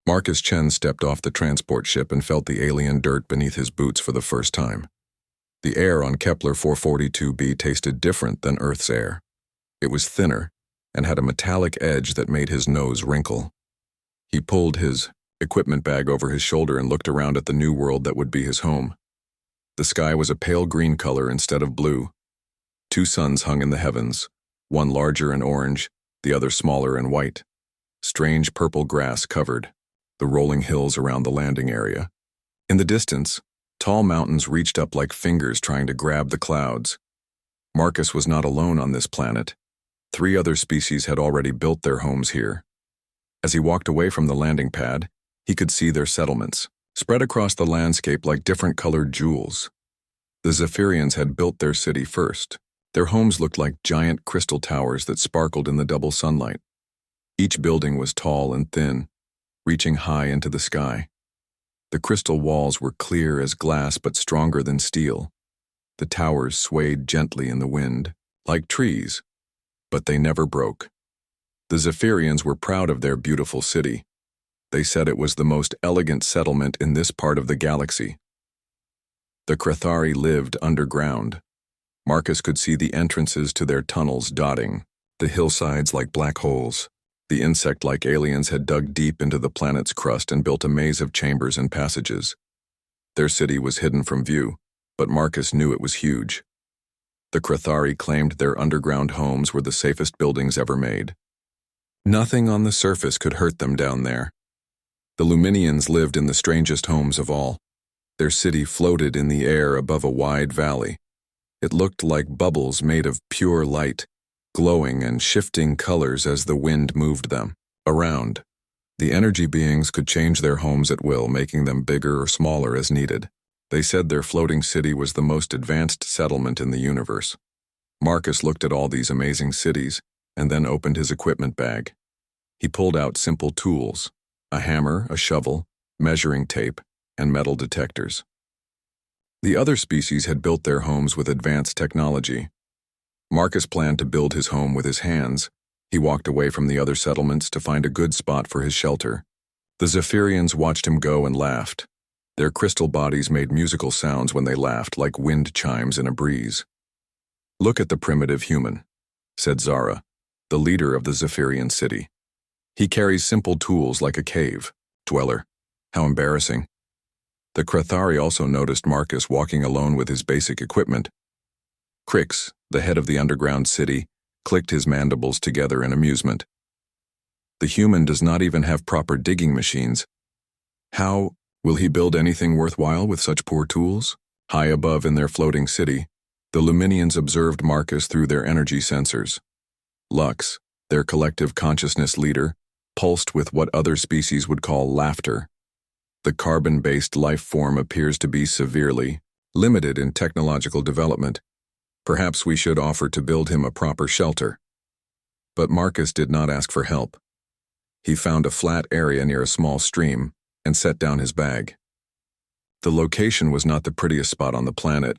Marcus Chen stepped off the transport ship and felt the alien dirt beneath his boots for the first time. The air on Kepler 442b tasted different than Earth's air. It was thinner and had a metallic edge that made his nose wrinkle. He pulled his equipment bag over his shoulder and looked around at the new world that would be his home. The sky was a pale green color instead of blue. 2 suns hung in the heavens, one larger and orange, the other smaller and white. Strange purple grass covered the rolling hills around the landing area. In the distance, tall mountains reached up like fingers trying to grab the clouds. Marcus was not alone on this planet. 3 other species had already built their homes here. As he walked away from the landing pad, he could see their settlements, spread across the landscape like different colored jewels. The Zephyrians had built their city first. Their homes looked like giant crystal towers that sparkled in the double sunlight. Each building was tall and thin, reaching high into the sky. The crystal walls were clear as glass but stronger than steel. The towers swayed gently in the wind, like trees, but they never broke. The Zephyrians were proud of their beautiful city. They said it was the most elegant settlement in this part of the galaxy. The Krethari lived underground. Marcus could see the entrances to their tunnels dotting the hillsides like black holes. The insect-like aliens had dug deep into the planet's crust and built a maze of chambers and passages. Their city was hidden from view, but Marcus knew it was huge. The Krethari claimed their underground homes were the safest buildings ever made. Nothing on the surface could hurt them down there. The Luminians lived in the strangest homes of all. Their city floated in the air above a wide valley. It looked like bubbles made of pure light, glowing and shifting colors as the wind moved them around. The energy beings could change their homes at will, making them bigger or smaller as needed. They said their floating city was the most advanced settlement in the universe. Marcus looked at all these amazing cities and then opened his equipment bag. He pulled out simple tools, a hammer, a shovel, measuring tape, and metal detectors. The other species had built their homes with advanced technology. Marcus planned to build his home with his hands. He walked away from the other settlements to find a good spot for his shelter. The Zephyrians watched him go and laughed. Their crystal bodies made musical sounds when they laughed, like wind chimes in a breeze. "Look at the primitive human," said Zara, the leader of the Zephyrian city. "He carries simple tools like a cave dweller. How embarrassing." The Krethari also noticed Marcus walking alone with his basic equipment. Crix, the head of the underground city, clicked his mandibles together in amusement. "The human does not even have proper digging machines. How will he build anything worthwhile with such poor tools?" High above in their floating city, the Luminians observed Marcus through their energy sensors. Lux, their collective consciousness leader, pulsed with what other species would call laughter. The carbon-based life form appears to be severely limited in technological development. Perhaps we should offer to build him a proper shelter. But Marcus did not ask for help. He found a flat area near a small stream and set down his bag. The location was not the prettiest spot on the planet.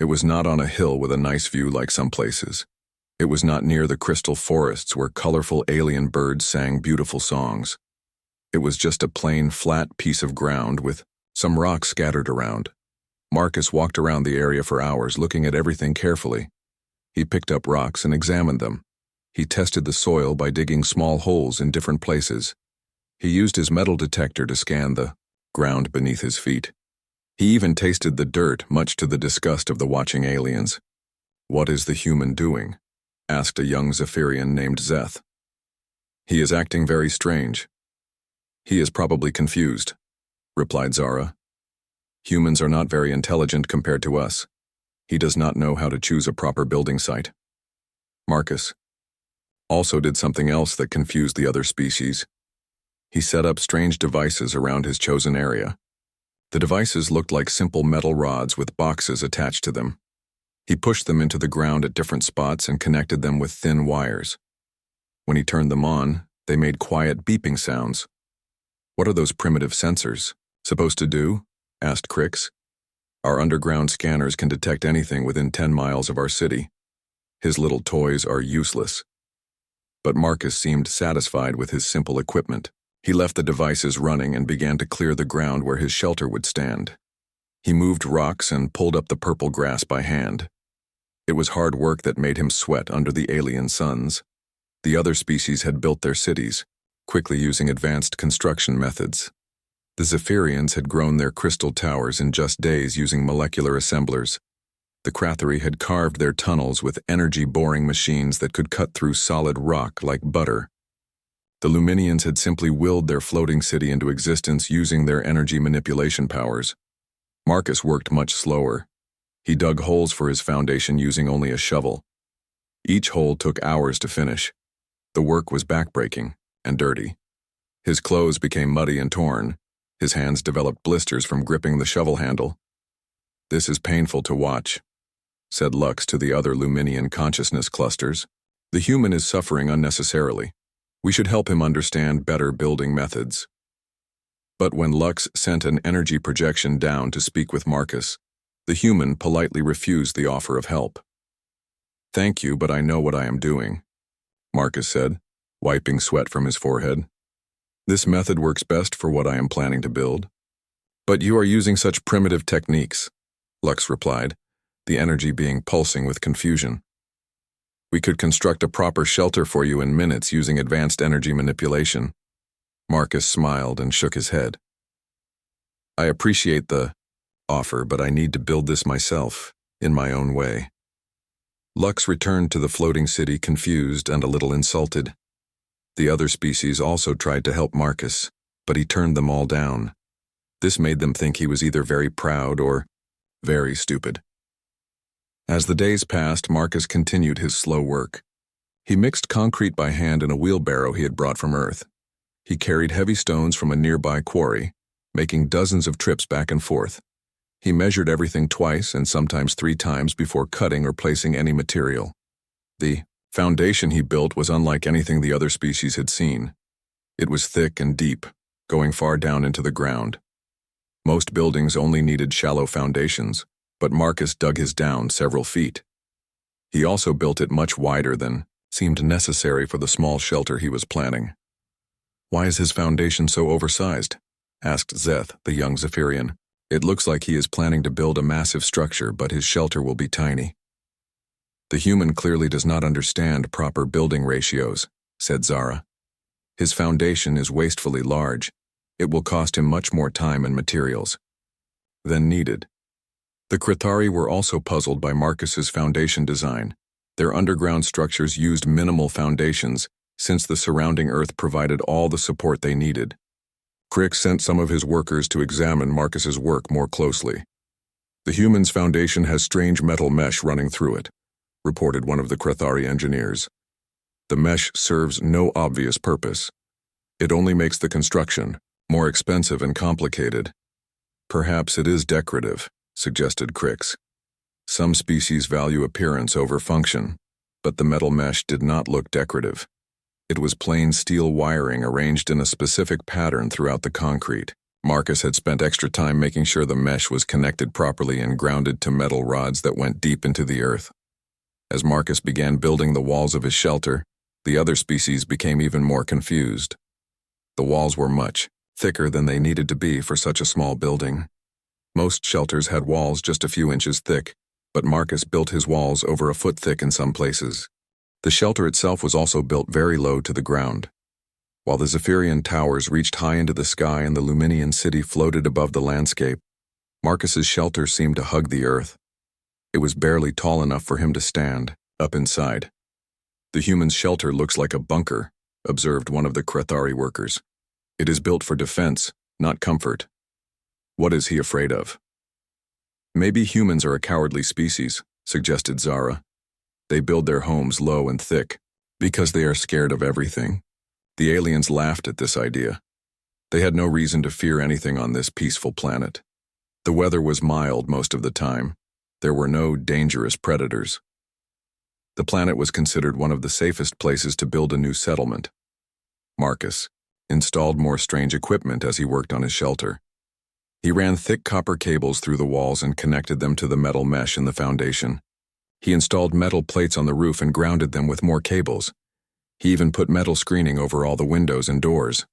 It was not on a hill with a nice view like some places. It was not near the crystal forests where colorful alien birds sang beautiful songs. It was just a plain, flat piece of ground with some rocks scattered around. Marcus walked around the area for hours, looking at everything carefully. He picked up rocks and examined them. He tested the soil by digging small holes in different places. He used his metal detector to scan the ground beneath his feet. He even tasted the dirt, much to the disgust of the watching aliens. "What is the human doing?" asked a young Zephyrian named Zeth. "He is acting very strange." "He is probably confused," replied Zara. "Humans are not very intelligent compared to us. He does not know how to choose a proper building site." Marcus also did something else that confused the other species. He set up strange devices around his chosen area. The devices looked like simple metal rods with boxes attached to them. He pushed them into the ground at different spots and connected them with thin wires. When he turned them on, they made quiet beeping sounds. "What are those primitive sensors supposed to do?" asked Crix. "Our underground scanners can detect anything within 10 miles of our city. His little toys are useless." But Marcus seemed satisfied with his simple equipment. He left the devices running and began to clear the ground where his shelter would stand. He moved rocks and pulled up the purple grass by hand. It was hard work that made him sweat under the alien suns. The other species had built their cities, quickly using advanced construction methods. The Zephyrians had grown their crystal towers in just days using molecular assemblers. The Kratheri had carved their tunnels with energy-boring machines that could cut through solid rock like butter. The Luminians had simply willed their floating city into existence using their energy manipulation powers. Marcus worked much slower. He dug holes for his foundation using only a shovel. Each hole took hours to finish. The work was backbreaking and dirty. His clothes became muddy and torn. His hands developed blisters from gripping the shovel handle. "This is painful to watch," said Lux to the other Luminian consciousness clusters. "The human is suffering unnecessarily. We should help him understand better building methods." But when Lux sent an energy projection down to speak with Marcus, the human politely refused the offer of help. "Thank you, but I know what I am doing," Marcus said, wiping sweat from his forehead. "This method works best for what I am planning to build." "But you are using such primitive techniques," Lux replied, the energy being pulsing with confusion. "We could construct a proper shelter for you in minutes using advanced energy manipulation." Marcus smiled and shook his head. "I appreciate the offer, but I need to build this myself, in my own way." Lux returned to the floating city confused and a little insulted. The other species also tried to help Marcus, but he turned them all down. This made them think he was either very proud or very stupid. As the days passed, Marcus continued his slow work. He mixed concrete by hand in a wheelbarrow he had brought from Earth. He carried heavy stones from a nearby quarry, making dozens of trips back and forth. He measured everything twice and sometimes 3 times before cutting or placing any material. The foundation he built was unlike anything the other species had seen. It was thick and deep, going far down into the ground. Most buildings only needed shallow foundations, but Marcus dug his down several feet. He also built it much wider than seemed necessary for the small shelter he was planning. "Why is his foundation so oversized?" asked Zeth, the young Zephyrian. "It looks like he is planning to build a massive structure, but his shelter will be tiny." "The human clearly does not understand proper building ratios," said Zara. "His foundation is wastefully large. It will cost him much more time and materials than needed." The Krathari were also puzzled by Marcus's foundation design. Their underground structures used minimal foundations, since the surrounding earth provided all the support they needed. Crick sent some of his workers to examine Marcus's work more closely. "The human's foundation has strange metal mesh running through it," reported one of the Krathari engineers. "The mesh serves no obvious purpose. It only makes the construction more expensive and complicated." "Perhaps it is decorative," suggested Crix. "Some species value appearance over function, but the metal mesh did not look decorative. It was plain steel wiring arranged in a specific pattern throughout the concrete. Marcus had spent extra time making sure the mesh was connected properly and grounded to metal rods that went deep into the earth. As Marcus began building the walls of his shelter, the other species became even more confused. The walls were much thicker than they needed to be for such a small building. Most shelters had walls just a few inches thick, but Marcus built his walls over a foot thick in some places. The shelter itself was also built very low to the ground. While the Zephyrian towers reached high into the sky and the Luminian city floated above the landscape, Marcus's shelter seemed to hug the earth. It was barely tall enough for him to stand, up inside. "The human's shelter looks like a bunker," observed one of the Krathari workers. "It is built for defense, not comfort. What is he afraid of?" "Maybe humans are a cowardly species," suggested Zara. "They build their homes low and thick, because they are scared of everything." The aliens laughed at this idea. They had no reason to fear anything on this peaceful planet. The weather was mild most of the time. There were no dangerous predators. The planet was considered one of the safest places to build a new settlement. Marcus installed more strange equipment as he worked on his shelter. He ran thick copper cables through the walls and connected them to the metal mesh in the foundation. He installed metal plates on the roof and grounded them with more cables. He even put metal screening over all the windows and doors.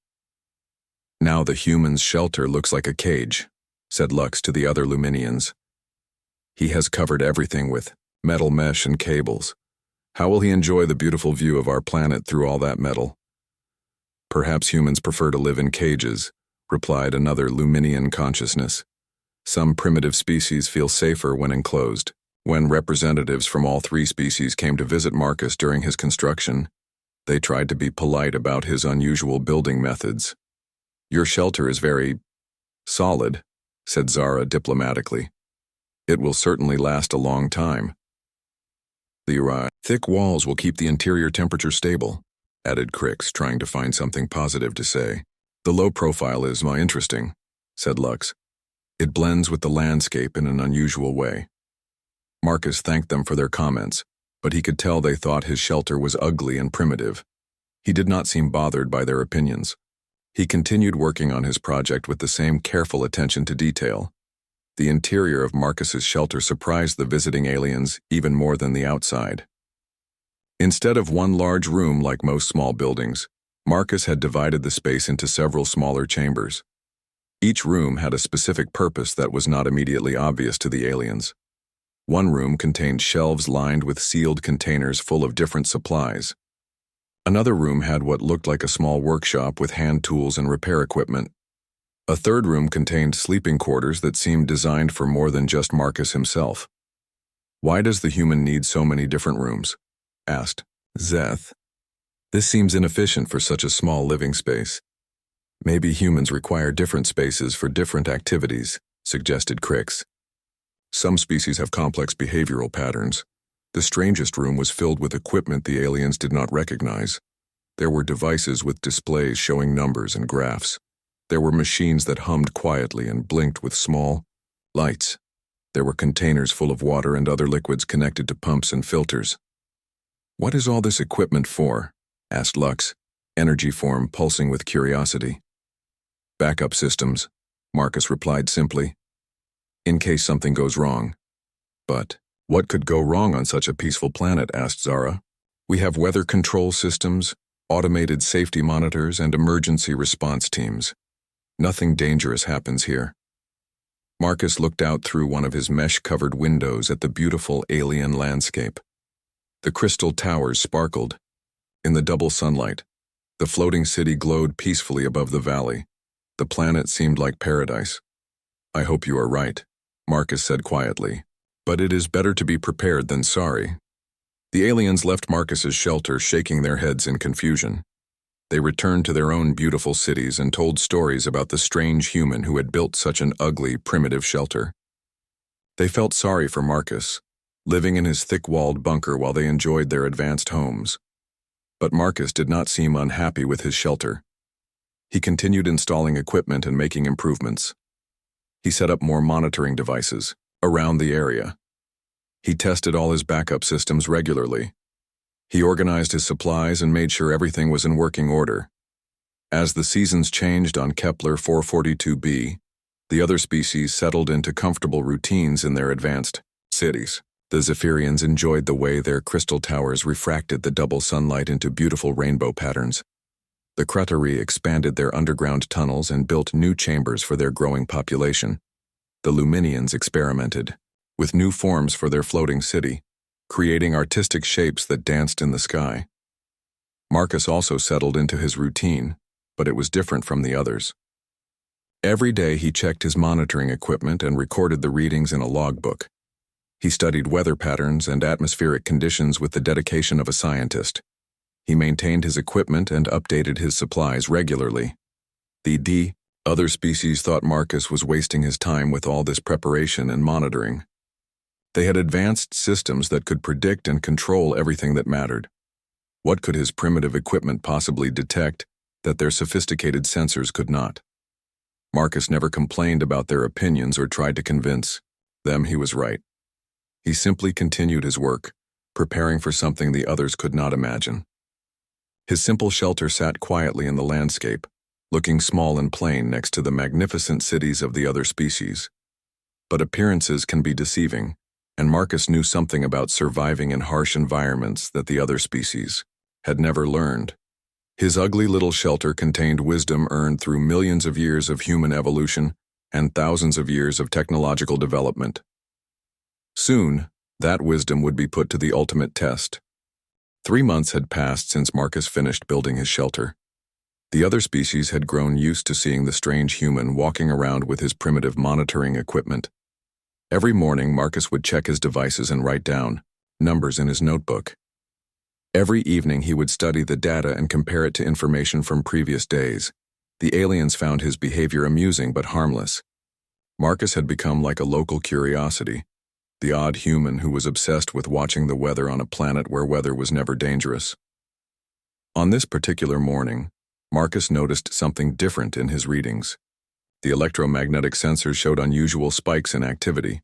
"Now the human's shelter looks like a cage," said Lux to the other Luminians. "He has covered everything with metal mesh and cables. How will he enjoy the beautiful view of our planet through all that metal?" "Perhaps humans prefer to live in cages," replied another Luminian consciousness. "Some primitive species feel safer when enclosed." When representatives from all three species came to visit Marcus during his construction, they tried to be polite about his unusual building methods. "Your shelter is very solid," said Zara diplomatically. "It will certainly last a long time." "The thick walls will keep the interior temperature stable," added Crix, trying to find something positive to say. "The low profile is interesting," said Lux. "It blends with the landscape in an unusual way." Marcus thanked them for their comments, but he could tell they thought his shelter was ugly and primitive. He did not seem bothered by their opinions. He continued working on his project with the same careful attention to detail. The interior of Marcus's shelter surprised the visiting aliens even more than the outside. Instead of one large room like most small buildings, Marcus had divided the space into several smaller chambers. Each room had a specific purpose that was not immediately obvious to the aliens. One room contained shelves lined with sealed containers full of different supplies. Another room had what looked like a small workshop with hand tools and repair equipment. A third room contained sleeping quarters that seemed designed for more than just Marcus himself. "Why does the human need so many different rooms?" asked Zeth. "This seems inefficient for such a small living space." "Maybe humans require different spaces for different activities," suggested Crix. "Some species have complex behavioral patterns. The strangest room was filled with equipment the aliens did not recognize. There were devices with displays showing numbers and graphs. There were machines that hummed quietly and blinked with small lights. There were containers full of water and other liquids connected to pumps and filters." "What is all this equipment for?" asked Lux, energy form pulsing with curiosity. "Backup systems," Marcus replied simply. "In case something goes wrong." "But what could go wrong on such a peaceful planet?" asked Zara. "We have weather control systems, automated safety monitors, and emergency response teams. Nothing dangerous happens here." Marcus looked out through one of his mesh-covered windows at the beautiful alien landscape. The crystal towers sparkled. In the double sunlight, the floating city glowed peacefully above the valley. The planet seemed like paradise. "I hope you are right," Marcus said quietly. "But it is better to be prepared than sorry." The aliens left Marcus's shelter shaking their heads in confusion. They returned to their own beautiful cities and told stories about the strange human who had built such an ugly, primitive shelter. They felt sorry for Marcus, living in his thick-walled bunker while they enjoyed their advanced homes. But Marcus did not seem unhappy with his shelter. He continued installing equipment and making improvements. He set up more monitoring devices around the area. He tested all his backup systems regularly. He organized his supplies and made sure everything was in working order. As the seasons changed on Kepler 442b, the other species settled into comfortable routines in their advanced cities. The Zephyrians enjoyed the way their crystal towers refracted the double sunlight into beautiful rainbow patterns. The Craterii expanded their underground tunnels and built new chambers for their growing population. The Luminians experimented with new forms for their floating city, creating artistic shapes that danced in the sky. Marcus also settled into his routine, but it was different from the others. Every day he checked his monitoring equipment and recorded the readings in a logbook. He studied weather patterns and atmospheric conditions with the dedication of a scientist. He maintained his equipment and updated his supplies regularly. The other species thought Marcus was wasting his time with all this preparation and monitoring. They had advanced systems that could predict and control everything that mattered. What could his primitive equipment possibly detect that their sophisticated sensors could not? Marcus never complained about their opinions or tried to convince them he was right. He simply continued his work, preparing for something the others could not imagine. His simple shelter sat quietly in the landscape, looking small and plain next to the magnificent cities of the other species. But appearances can be deceiving, and Marcus knew something about surviving in harsh environments that the other species had never learned. His ugly little shelter contained wisdom earned through millions of years of human evolution and thousands of years of technological development. Soon, that wisdom would be put to the ultimate test. 3 months had passed since Marcus finished building his shelter. The other species had grown used to seeing the strange human walking around with his primitive monitoring equipment. Every morning, Marcus would check his devices and write down numbers in his notebook. Every evening, he would study the data and compare it to information from previous days. The aliens found his behavior amusing but harmless. Marcus had become like a local curiosity, the odd human who was obsessed with watching the weather on a planet where weather was never dangerous. On this particular morning, Marcus noticed something different in his readings. The electromagnetic sensors showed unusual spikes in activity.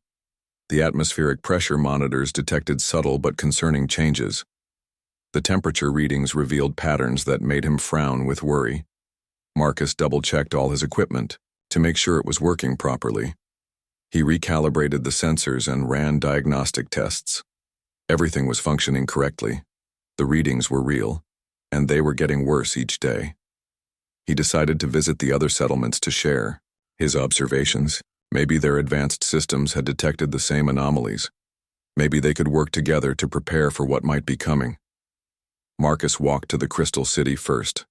The atmospheric pressure monitors detected subtle but concerning changes. The temperature readings revealed patterns that made him frown with worry. Marcus double-checked all his equipment to make sure it was working properly. He recalibrated the sensors and ran diagnostic tests. Everything was functioning correctly. The readings were real, and they were getting worse each day. He decided to visit the other settlements to share his observations. Maybe their advanced systems had detected the same anomalies. Maybe they could work together to prepare for what might be coming. Marcus walked to the Crystal City first.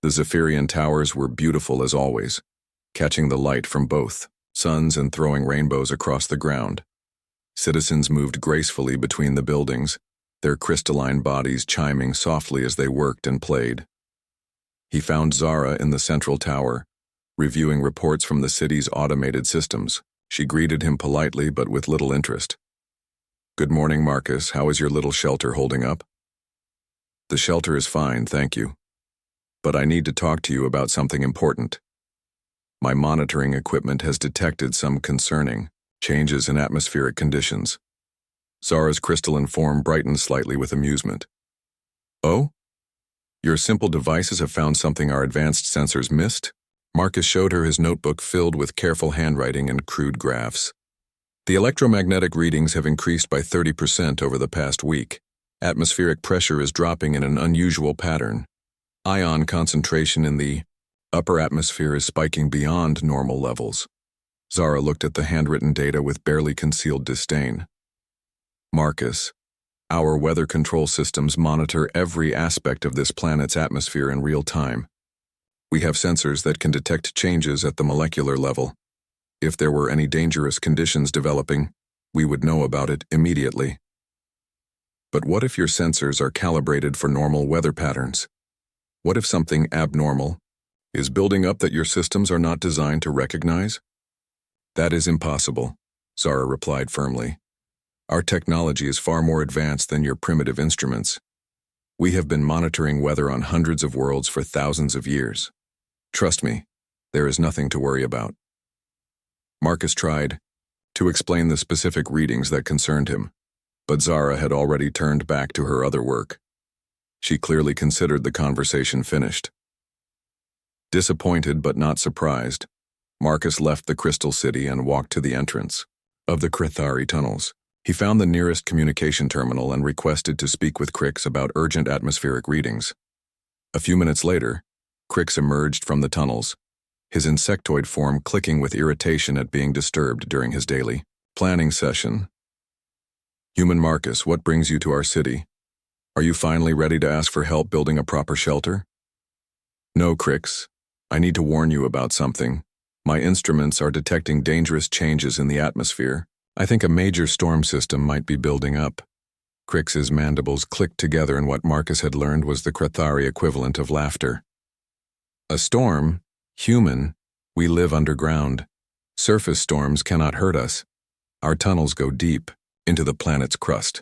The Zephyrian towers were beautiful as always, catching the light from both suns and throwing rainbows across the ground. Citizens moved gracefully between the buildings, their crystalline bodies chiming softly as they worked and played. He found Zara in the central tower, reviewing reports from the city's automated systems. She greeted him politely but with little interest. "Good morning, Marcus. How is your little shelter holding up?" "The shelter is fine, thank you. But I need to talk to you about something important. My monitoring equipment has detected some concerning changes in atmospheric conditions." Zara's crystalline form brightened slightly with amusement. "Oh? Your simple devices have found something our advanced sensors missed?" Marcus showed her his notebook filled with careful handwriting and crude graphs. "The electromagnetic readings have increased by 30% over the past week. Atmospheric pressure is dropping in an unusual pattern. Ion concentration in the upper atmosphere is spiking beyond normal levels." Zara looked at the handwritten data with barely concealed disdain. "Marcus, our weather control systems monitor every aspect of this planet's atmosphere in real time. We have sensors that can detect changes at the molecular level. If there were any dangerous conditions developing, we would know about it immediately." "But what if your sensors are calibrated for normal weather patterns? What if something abnormal is building up that your systems are not designed to recognize?" "That is impossible," Zara replied firmly. "Our technology is far more advanced than your primitive instruments. We have been monitoring weather on hundreds of worlds for thousands of years. Trust me, there is nothing to worry about." Marcus tried to explain the specific readings that concerned him, but Zara had already turned back to her other work. She clearly considered the conversation finished. Disappointed but not surprised, Marcus left the Crystal City and walked to the entrance of the Krithari tunnels. He found the nearest communication terminal and requested to speak with Crix about urgent atmospheric readings. A few minutes later, Crix emerged from the tunnels, his insectoid form clicking with irritation at being disturbed during his daily planning session. "Human Marcus, what brings you to our city? Are you finally ready to ask for help building a proper shelter?" "No, Crix. I need to warn you about something. My instruments are detecting dangerous changes in the atmosphere. I think a major storm system might be building up." Crix's mandibles clicked together in what Marcus had learned was the Krithari equivalent of laughter. "A storm? Human? We live underground. Surface storms cannot hurt us. Our tunnels go deep into the planet's crust.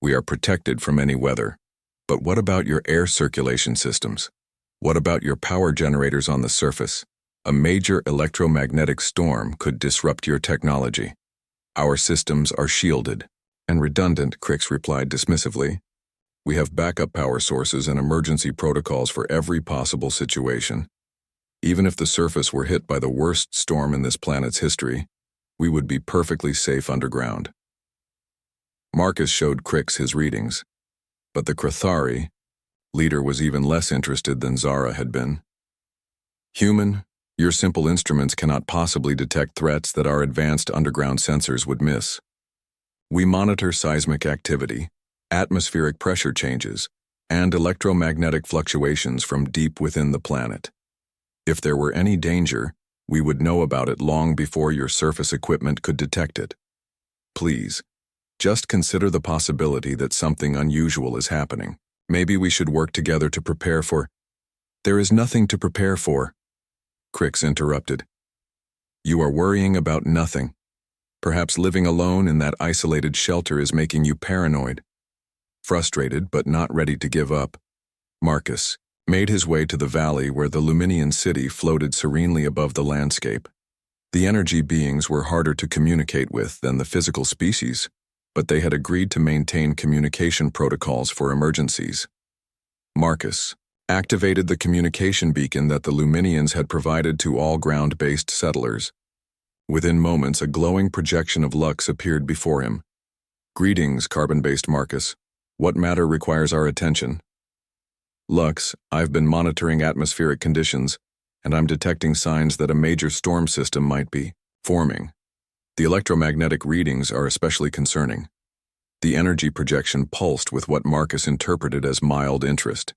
We are protected from any weather. But what about your air circulation systems? What about your power generators on the surface? A major electromagnetic storm could disrupt your technology. Our systems are shielded and redundant," Crix replied dismissively. "We have backup power sources and emergency protocols for every possible situation. Even if the surface were hit by the worst storm in this planet's history, we would be perfectly safe underground." Marcus showed Crix his readings, but the Krithari Leader was even less interested than Zara had been. Human, your simple instruments cannot possibly detect threats that our advanced underground sensors would miss. We monitor seismic activity, atmospheric pressure changes, and electromagnetic fluctuations from deep within the planet. If there were any danger, we would know about it long before your surface equipment could detect it. Please, just consider the possibility that something unusual is happening. Maybe we should work together to prepare for— There is nothing to prepare for, Crix interrupted. You are worrying about nothing. Perhaps living alone in that isolated shelter is making you paranoid. Frustrated but not ready to give up, Marcus made his way to the valley where the Luminian city floated serenely above the landscape. The energy beings were harder to communicate with than the physical species, but they had agreed to maintain communication protocols for emergencies. Marcus activated the communication beacon that the Luminians had provided to all ground-based settlers. Within moments, a glowing projection of Lux appeared before him. Greetings, carbon-based Marcus. What matter requires our attention? Lux, I've been monitoring atmospheric conditions, and I'm detecting signs that a major storm system might be forming. The electromagnetic readings are especially concerning. The energy projection pulsed with what Marcus interpreted as mild interest.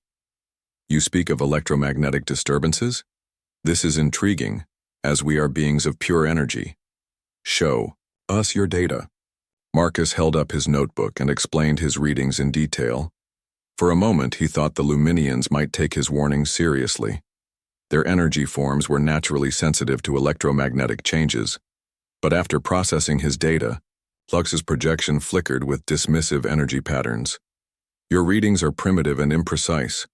You speak of electromagnetic disturbances? This is intriguing, as we are beings of pure energy. Show us your data. Marcus held up his notebook and explained his readings in detail. For a moment, he thought the Luminians might take his warnings seriously. Their energy forms were naturally sensitive to electromagnetic changes. But after processing his data, Lux's projection flickered with dismissive energy patterns. Your readings are primitive and imprecise.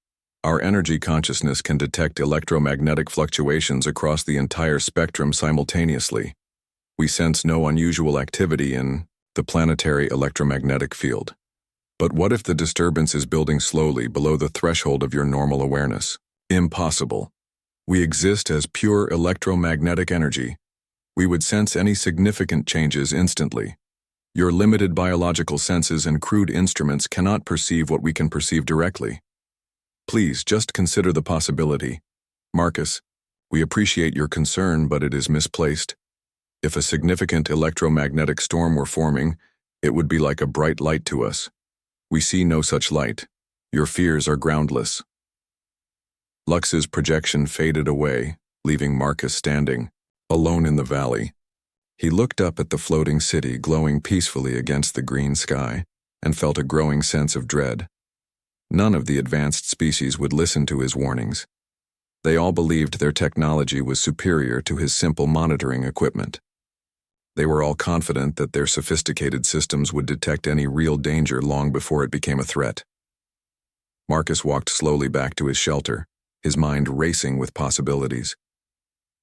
Our energy consciousness can detect electromagnetic fluctuations across the entire spectrum simultaneously. We sense no unusual activity in the planetary electromagnetic field. But what if the disturbance is building slowly below the threshold of your normal awareness? Impossible. We exist as pure electromagnetic energy. We would sense any significant changes instantly. Your limited biological senses and crude instruments cannot perceive what we can perceive directly. Please, just consider the possibility. Marcus, we appreciate your concern, but it is misplaced. If a significant electromagnetic storm were forming, it would be like a bright light to us. We see no such light. Your fears are groundless. Lux's projection faded away, leaving Marcus standing, alone in the valley. He looked up at the floating city glowing peacefully against the green sky and felt a growing sense of dread. None of the advanced species would listen to his warnings. They all believed their technology was superior to his simple monitoring equipment. They were all confident that their sophisticated systems would detect any real danger long before it became a threat. Marcus walked slowly back to his shelter, his mind racing with possibilities.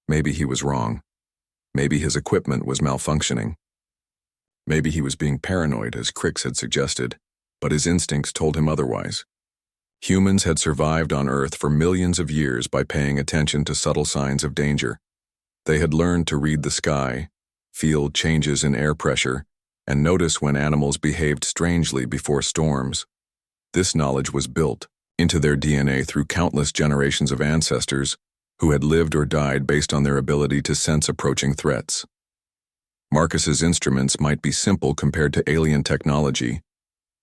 Maybe he was wrong. Maybe his equipment was malfunctioning. Maybe he was being paranoid, as Crix had suggested, but his instincts told him otherwise. Humans had survived on Earth for millions of years by paying attention to subtle signs of danger. They had learned to read the sky, feel changes in air pressure, and notice when animals behaved strangely before storms. This knowledge was built into their DNA through countless generations of ancestors who had lived or died based on their ability to sense approaching threats. Marcus's instruments might be simple compared to alien technology,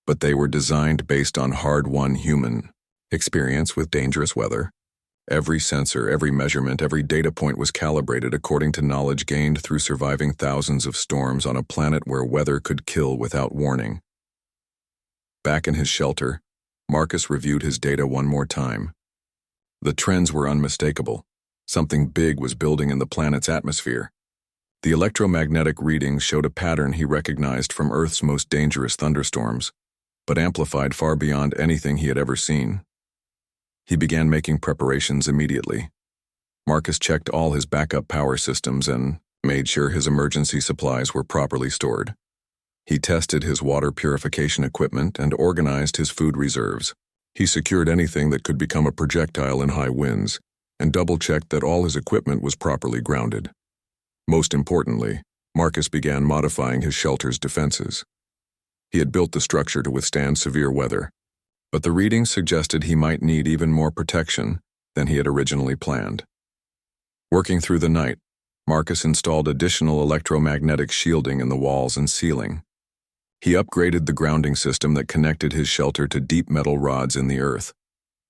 but they were designed based on hard-won human experience with dangerous weather. Every sensor, every measurement, every data point was calibrated according to knowledge gained through surviving thousands of storms on a planet where weather could kill without warning. Back in his shelter, Marcus reviewed his data one more time. The trends were unmistakable. Something big was building in the planet's atmosphere. The electromagnetic readings showed a pattern he recognized from Earth's most dangerous thunderstorms, but amplified far beyond anything he had ever seen. He began making preparations immediately. Marcus checked all his backup power systems and made sure his emergency supplies were properly stored. He tested his water purification equipment and organized his food reserves. He secured anything that could become a projectile in high winds and double-checked that all his equipment was properly grounded. Most importantly, Marcus began modifying his shelter's defenses. He had built the structure to withstand severe weather. but the readings suggested he might need even more protection than he had originally planned. Working through the night, Marcus installed additional electromagnetic shielding in the walls and ceiling. He upgraded the grounding system that connected his shelter to deep metal rods in the earth.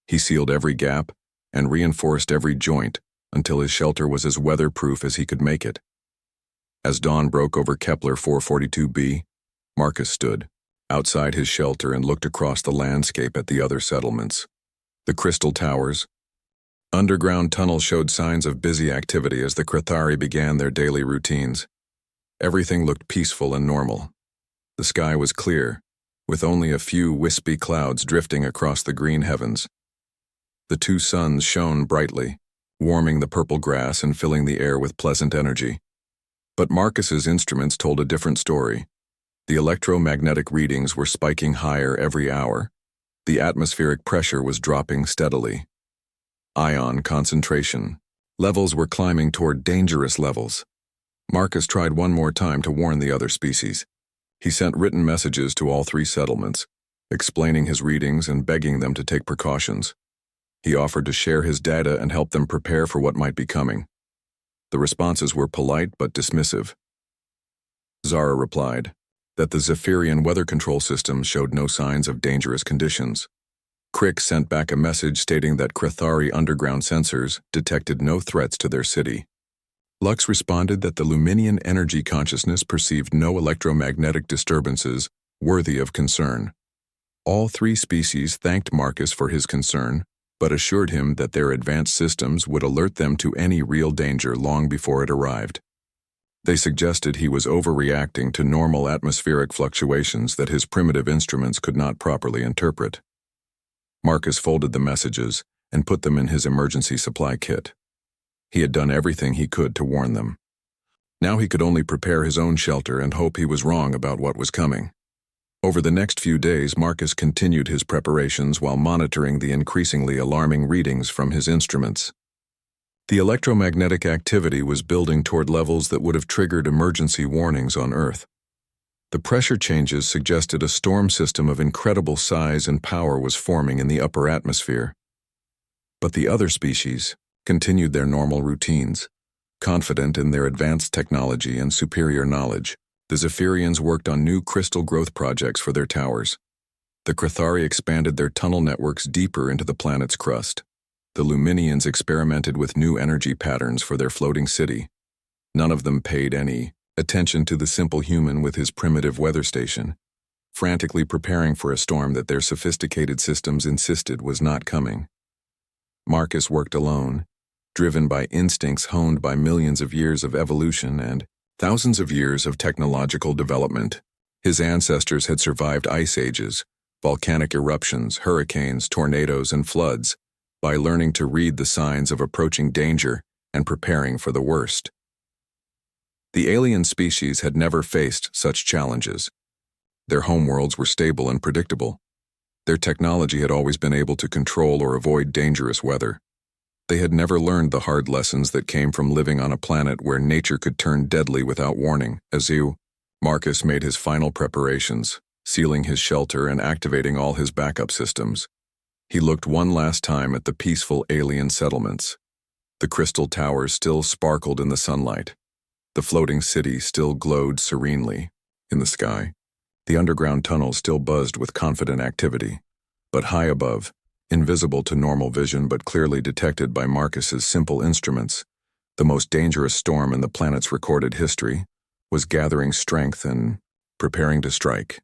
He sealed every gap and reinforced every joint until his shelter was as weatherproof as he could make it. As dawn broke over Kepler 442b, Marcus stood outside his shelter and looked across the landscape at the other settlements. The crystal towers. Underground tunnels showed signs of busy activity as the Crithari began their daily routines. Everything looked peaceful and normal. The sky was clear, with only a few wispy clouds drifting across the green heavens. The two suns shone brightly, warming the purple grass and filling the air with pleasant energy. But Marcus's instruments told a different story. The electromagnetic readings were spiking higher every hour. The atmospheric pressure was dropping steadily. Ion concentration. Levels were climbing toward dangerous levels. Marcus tried one more time to warn the other species. He sent written messages to all three settlements, explaining his readings and begging them to take precautions. He offered to share his data and help them prepare for what might be coming. The responses were polite but dismissive. Zara replied that the Zephyrian weather control system showed no signs of dangerous conditions. Crick sent back a message stating that Crithari underground sensors detected no threats to their city. Lux responded that the Luminian energy consciousness perceived no electromagnetic disturbances worthy of concern. All three species thanked Marcus for his concern, but assured him that their advanced systems would alert them to any real danger long before it arrived. They suggested he was overreacting to normal atmospheric fluctuations that his primitive instruments could not properly interpret. Marcus folded the messages and put them in his emergency supply kit. He had done everything he could to warn them. Now he could only prepare his own shelter and hope he was wrong about what was coming. Over the next few days, Marcus continued his preparations while monitoring the increasingly alarming readings from his instruments. The electromagnetic activity was building toward levels that would have triggered emergency warnings on Earth. The pressure changes suggested a storm system of incredible size and power was forming in the upper atmosphere. But the other species continued their normal routines. Confident in their advanced technology and superior knowledge, the Zephyrians worked on new crystal growth projects for their towers. The Crithari expanded their tunnel networks deeper into the planet's crust. The Luminians experimented with new energy patterns for their floating city. None of them paid any attention to the simple human with his primitive weather station, frantically preparing for a storm that their sophisticated systems insisted was not coming. Marcus worked alone, driven by instincts honed by millions of years of evolution and thousands of years of technological development. His ancestors had survived ice ages, volcanic eruptions, hurricanes, tornadoes, and floods by learning to read the signs of approaching danger and preparing for the worst. The alien species had never faced such challenges. Their homeworlds were stable and predictable. Their technology had always been able to control or avoid dangerous weather. They had never learned the hard lessons that came from living on a planet where nature could turn deadly without warning. Marcus made his final preparations, sealing his shelter and activating all his backup systems. He looked one last time at the peaceful alien settlements. The crystal towers still sparkled in the sunlight. The floating city still glowed serenely in the sky. The underground tunnels still buzzed with confident activity. But high above, invisible to normal vision but clearly detected by Marcus's simple instruments, the most dangerous storm in the planet's recorded history was gathering strength and preparing to strike.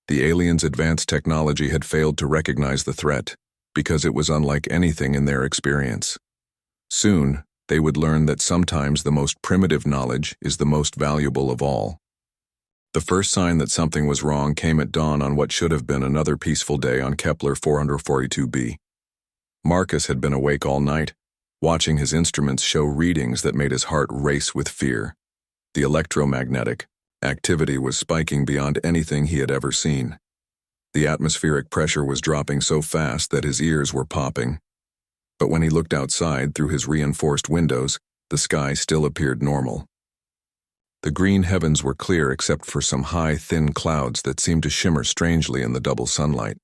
The aliens' advanced technology had failed to recognize the threat because it was unlike anything in their experience. Soon, they would learn that sometimes the most primitive knowledge is the most valuable of all. The first sign that something was wrong came at dawn on what should have been another peaceful day on Kepler 442b. Marcus had been awake all night, watching his instruments show readings that made his heart race with fear. The electromagnetic activity was spiking beyond anything he had ever seen. The atmospheric pressure was dropping so fast that his ears were popping. But when he looked outside through his reinforced windows, the sky still appeared normal. The green heavens were clear except for some high, thin clouds that seemed to shimmer strangely in the double sunlight.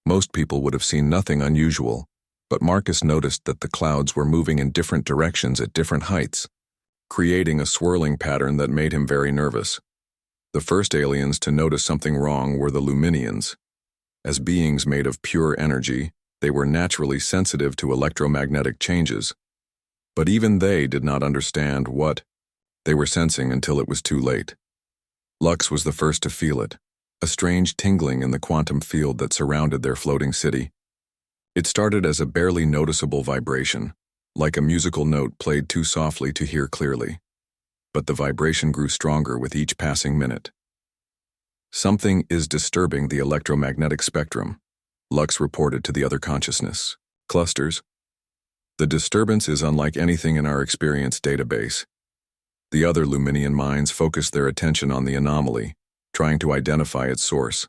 Most people would have seen nothing unusual, but Marcus noticed that the clouds were moving in different directions at different heights, creating a swirling pattern that made him very nervous. The first aliens to notice something wrong were the Luminians. As beings made of pure energy, they were naturally sensitive to electromagnetic changes. But even they did not understand what they were sensing until it was too late. Lux was the first to feel it, a strange tingling in the quantum field that surrounded their floating city. It started as a barely noticeable vibration, like a musical note played too softly to hear clearly. But the vibration grew stronger with each passing minute. Something is disturbing the electromagnetic spectrum, Lux reported to the other consciousness clusters. The disturbance is unlike anything in our experience database. The other Luminian minds focused their attention on the anomaly, trying to identify its source.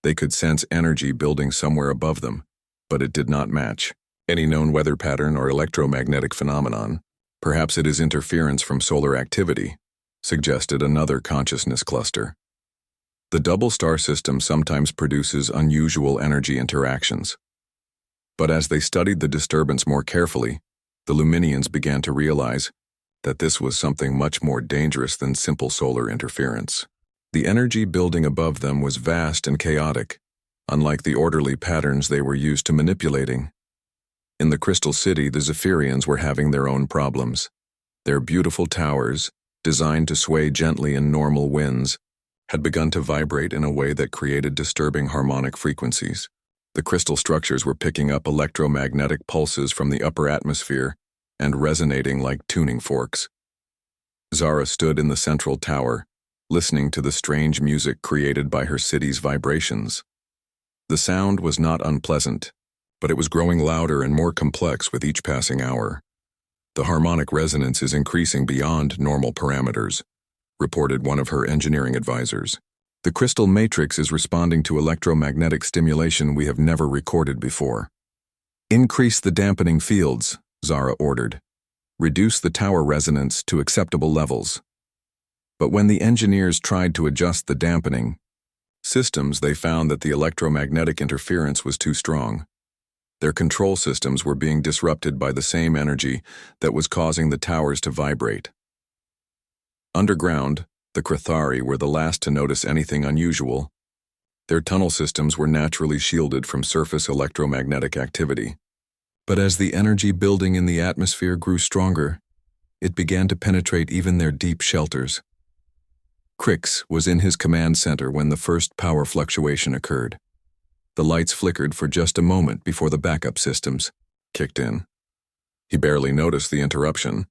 They could sense energy building somewhere above them, but it did not match any known weather pattern or electromagnetic phenomenon. Perhaps it is interference from solar activity, suggested another consciousness cluster. The double star system sometimes produces unusual energy interactions. But as they studied the disturbance more carefully, the Luminians began to realize that this was something much more dangerous than simple solar interference. The energy building above them was vast and chaotic, unlike the orderly patterns they were used to manipulating. In the Crystal City, the Zephyrians were having their own problems. Their beautiful towers, designed to sway gently in normal winds, had begun to vibrate in a way that created disturbing harmonic frequencies. The crystal structures were picking up electromagnetic pulses from the upper atmosphere and resonating like tuning forks. Zara stood in the central tower, listening to the strange music created by her city's vibrations. The sound was not unpleasant, but it was growing louder and more complex with each passing hour. The harmonic resonance is increasing beyond normal parameters, reported one of her engineering advisors. The crystal matrix is responding to electromagnetic stimulation we have never recorded before. Increase the dampening fields, Zara ordered. Reduce the tower resonance to acceptable levels. But when the engineers tried to adjust the dampening systems, they found that the electromagnetic interference was too strong. Their control systems were being disrupted by the same energy that was causing the towers to vibrate. Underground, the Krathari were the last to notice anything unusual. Their tunnel systems were naturally shielded from surface electromagnetic activity. But as the energy building in the atmosphere grew stronger, it began to penetrate even their deep shelters. Crix was in his command center when the first power fluctuation occurred. The lights flickered for just a moment before the backup systems kicked in. He barely noticed the interruption,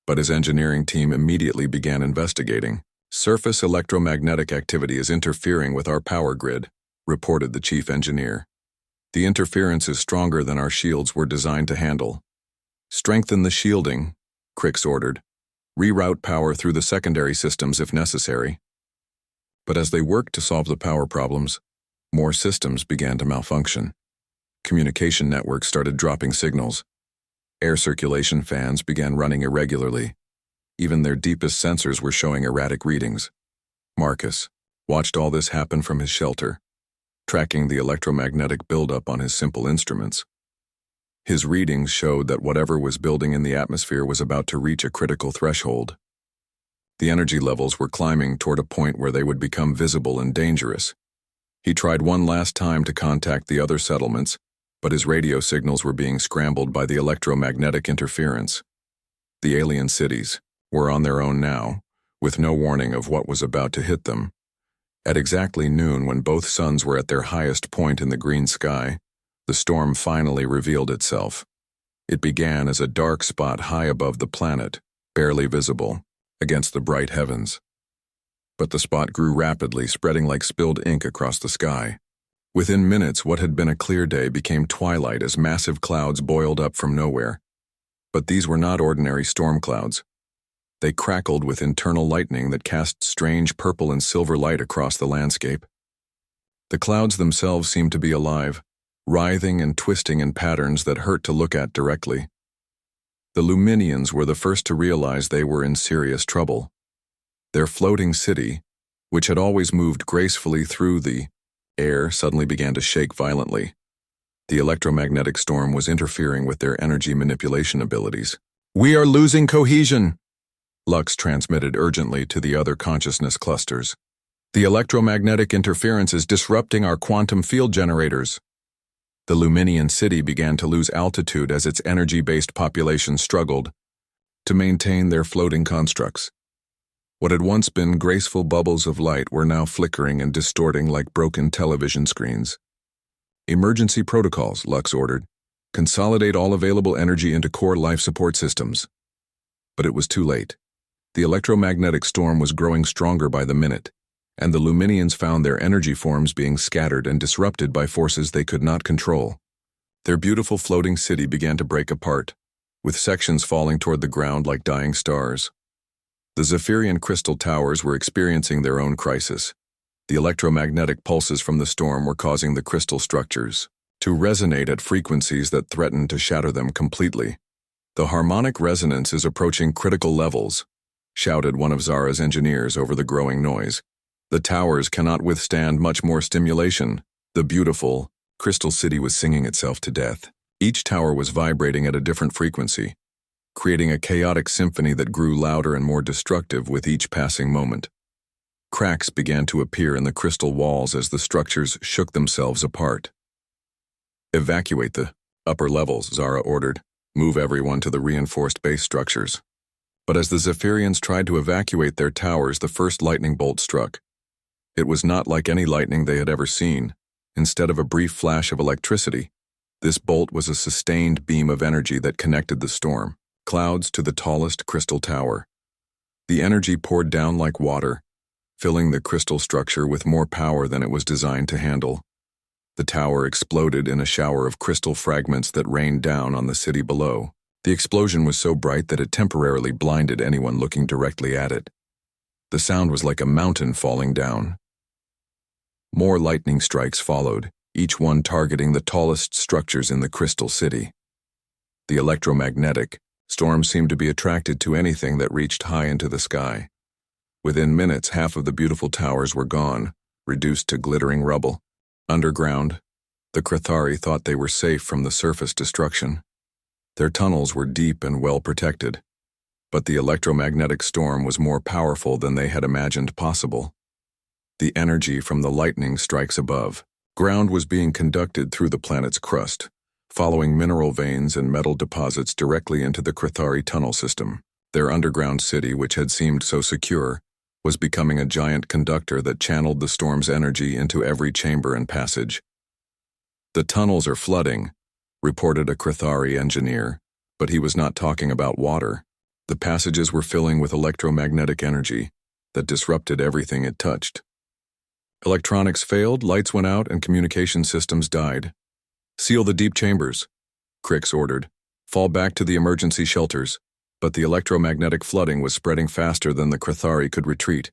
but his engineering team immediately began investigating. Surface electromagnetic activity is interfering with our power grid, reported the chief engineer. The interference is stronger than our shields were designed to handle. Strengthen the shielding, Crix ordered. Reroute power through the secondary systems if necessary. But as they worked to solve the power problems, more systems began to malfunction. Communication networks started dropping signals. Air circulation fans began running irregularly. Even their deepest sensors were showing erratic readings. Marcus watched all this happen from his shelter, tracking the electromagnetic buildup on his simple instruments. His readings showed that whatever was building in the atmosphere was about to reach a critical threshold. The energy levels were climbing toward a point where they would become visible and dangerous. He tried one last time to contact the other settlements, but his radio signals were being scrambled by the electromagnetic interference. The alien cities were on their own now, with no warning of what was about to hit them. At exactly noon, when both suns were at their highest point in the green sky, the storm finally revealed itself. It began as a dark spot high above the planet, barely visible against the bright heavens. But the spot grew rapidly, spreading like spilled ink across the sky. Within minutes, what had been a clear day became twilight as massive clouds boiled up from nowhere. But these were not ordinary storm clouds. They crackled with internal lightning that cast strange purple and silver light across the landscape. The clouds themselves seemed to be alive, writhing and twisting in patterns that hurt to look at directly. The Luminians were the first to realize they were in serious trouble. Their floating city, which had always moved gracefully through the Air suddenly began to shake violently. The electromagnetic storm was interfering with their energy manipulation abilities. "We are losing cohesion," Lux transmitted urgently to the other consciousness clusters. "The electromagnetic interference is disrupting our quantum field generators." The Luminian city began to lose altitude as its energy-based population struggled to maintain their floating constructs. What had once been graceful bubbles of light were now flickering and distorting like broken television screens. "Emergency protocols," Lux ordered. "Consolidate all available energy into core life support systems." But it was too late. The electromagnetic storm was growing stronger by the minute, and the Luminians found their energy forms being scattered and disrupted by forces they could not control. Their beautiful floating city began to break apart, with sections falling toward the ground like dying stars. The Zephyrian crystal towers were experiencing their own crisis. The electromagnetic pulses from the storm were causing the crystal structures to resonate at frequencies that threatened to shatter them completely. "The harmonic resonance is approaching critical levels," shouted one of Zara's engineers over the growing noise. "The towers cannot withstand much more stimulation." The beautiful, crystal city was singing itself to death. Each tower was vibrating at a different frequency, creating a chaotic symphony that grew louder and more destructive with each passing moment. Cracks began to appear in the crystal walls as the structures shook themselves apart. "Evacuate the upper levels," Zara ordered. "Move everyone to the reinforced base structures." But as the Zephyrians tried to evacuate their towers, the first lightning bolt struck. It was not like any lightning they had ever seen. Instead of a brief flash of electricity, this bolt was a sustained beam of energy that connected the storm clouds to the tallest crystal tower. The energy poured down like water, filling the crystal structure with more power than it was designed to handle. The tower exploded in a shower of crystal fragments that rained down on the city below. The explosion was so bright that it temporarily blinded anyone looking directly at it. The sound was like a mountain falling down. More lightning strikes followed, each one targeting the tallest structures in the crystal city. The electromagnetic storm seemed to be attracted to anything that reached high into the sky. Within minutes, half of the beautiful towers were gone, reduced to glittering rubble. Underground, the Crithari thought they were safe from the surface destruction. Their tunnels were deep and well protected, but the electromagnetic storm was more powerful than they had imagined possible. The energy from the lightning strikes above. Ground was being conducted through the planet's crust, following mineral veins and metal deposits directly into the Crithari tunnel system. Their underground city, which had seemed so secure, was becoming a giant conductor that channeled the storm's energy into every chamber and passage. "The tunnels are flooding," reported a Crithari engineer, but he was not talking about water. The passages were filling with electromagnetic energy that disrupted everything it touched. Electronics failed, lights went out, and communication systems died. "Seal the deep chambers," Crix ordered. "Fall back to the emergency shelters." But the electromagnetic flooding was spreading faster than the Crithari could retreat.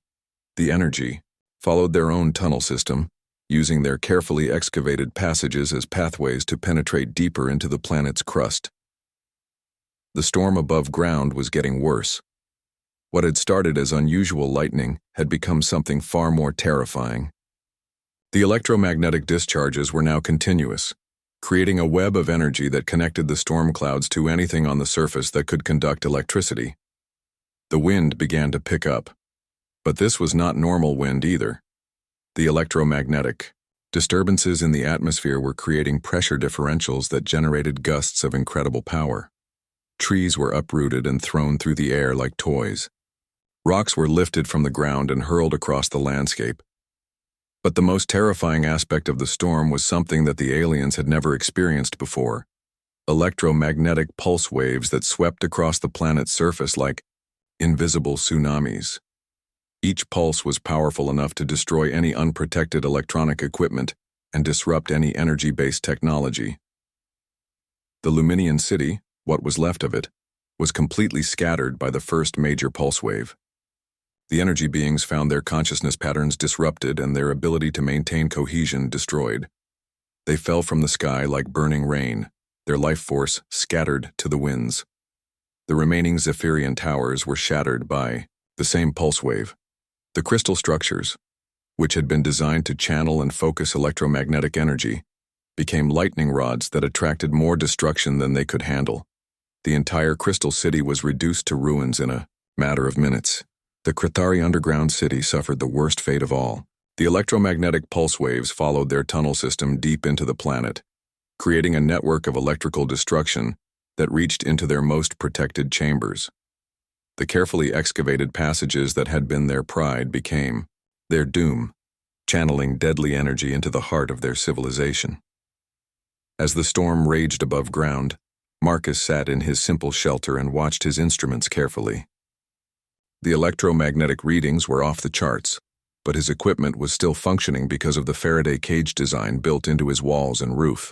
The energy followed their own tunnel system, using their carefully excavated passages as pathways to penetrate deeper into the planet's crust. The storm above ground was getting worse. What had started as unusual lightning had become something far more terrifying. The electromagnetic discharges were now continuous, creating a web of energy that connected the storm clouds to anything on the surface that could conduct electricity. The wind began to pick up, but this was not normal wind either. The electromagnetic disturbances in the atmosphere were creating pressure differentials that generated gusts of incredible power. Trees were uprooted and thrown through the air like toys. Rocks were lifted from the ground and hurled across the landscape. But the most terrifying aspect of the storm was something that the aliens had never experienced before: electromagnetic pulse waves that swept across the planet's surface like invisible tsunamis. Each pulse was powerful enough to destroy any unprotected electronic equipment and disrupt any energy-based technology. The Luminian city, what was left of it, was completely scattered by the first major pulse wave. The energy beings found their consciousness patterns disrupted and their ability to maintain cohesion destroyed. They fell from the sky like burning rain, their life force scattered to the winds. The remaining Zephyrian towers were shattered by the same pulse wave. The crystal structures, which had been designed to channel and focus electromagnetic energy, became lightning rods that attracted more destruction than they could handle. The entire Crystal City was reduced to ruins in a matter of minutes. The Krithari underground city suffered the worst fate of all. The electromagnetic pulse waves followed their tunnel system deep into the planet, creating a network of electrical destruction that reached into their most protected chambers. The carefully excavated passages that had been their pride became their doom, channeling deadly energy into the heart of their civilization. As the storm raged above ground, Marcus sat in his simple shelter and watched his instruments carefully. The electromagnetic readings were off the charts, but his equipment was still functioning because of the Faraday cage design built into his walls and roof.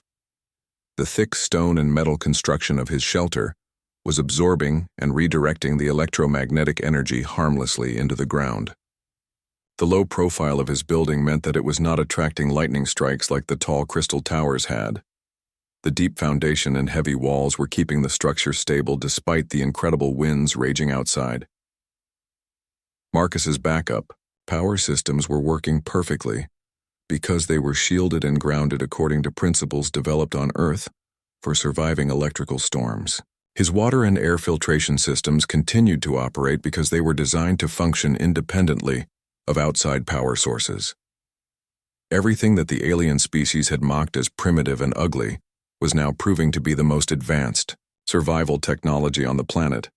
The thick stone and metal construction of his shelter was absorbing and redirecting the electromagnetic energy harmlessly into the ground. The low profile of his building meant that it was not attracting lightning strikes like the tall crystal towers had. The deep foundation and heavy walls were keeping the structure stable despite the incredible winds raging outside. Marcus's backup power systems were working perfectly because they were shielded and grounded according to principles developed on Earth for surviving electrical storms. His water and air filtration systems continued to operate because they were designed to function independently of outside power sources. Everything that the alien species had mocked as primitive and ugly was now proving to be the most advanced survival technology on the planet.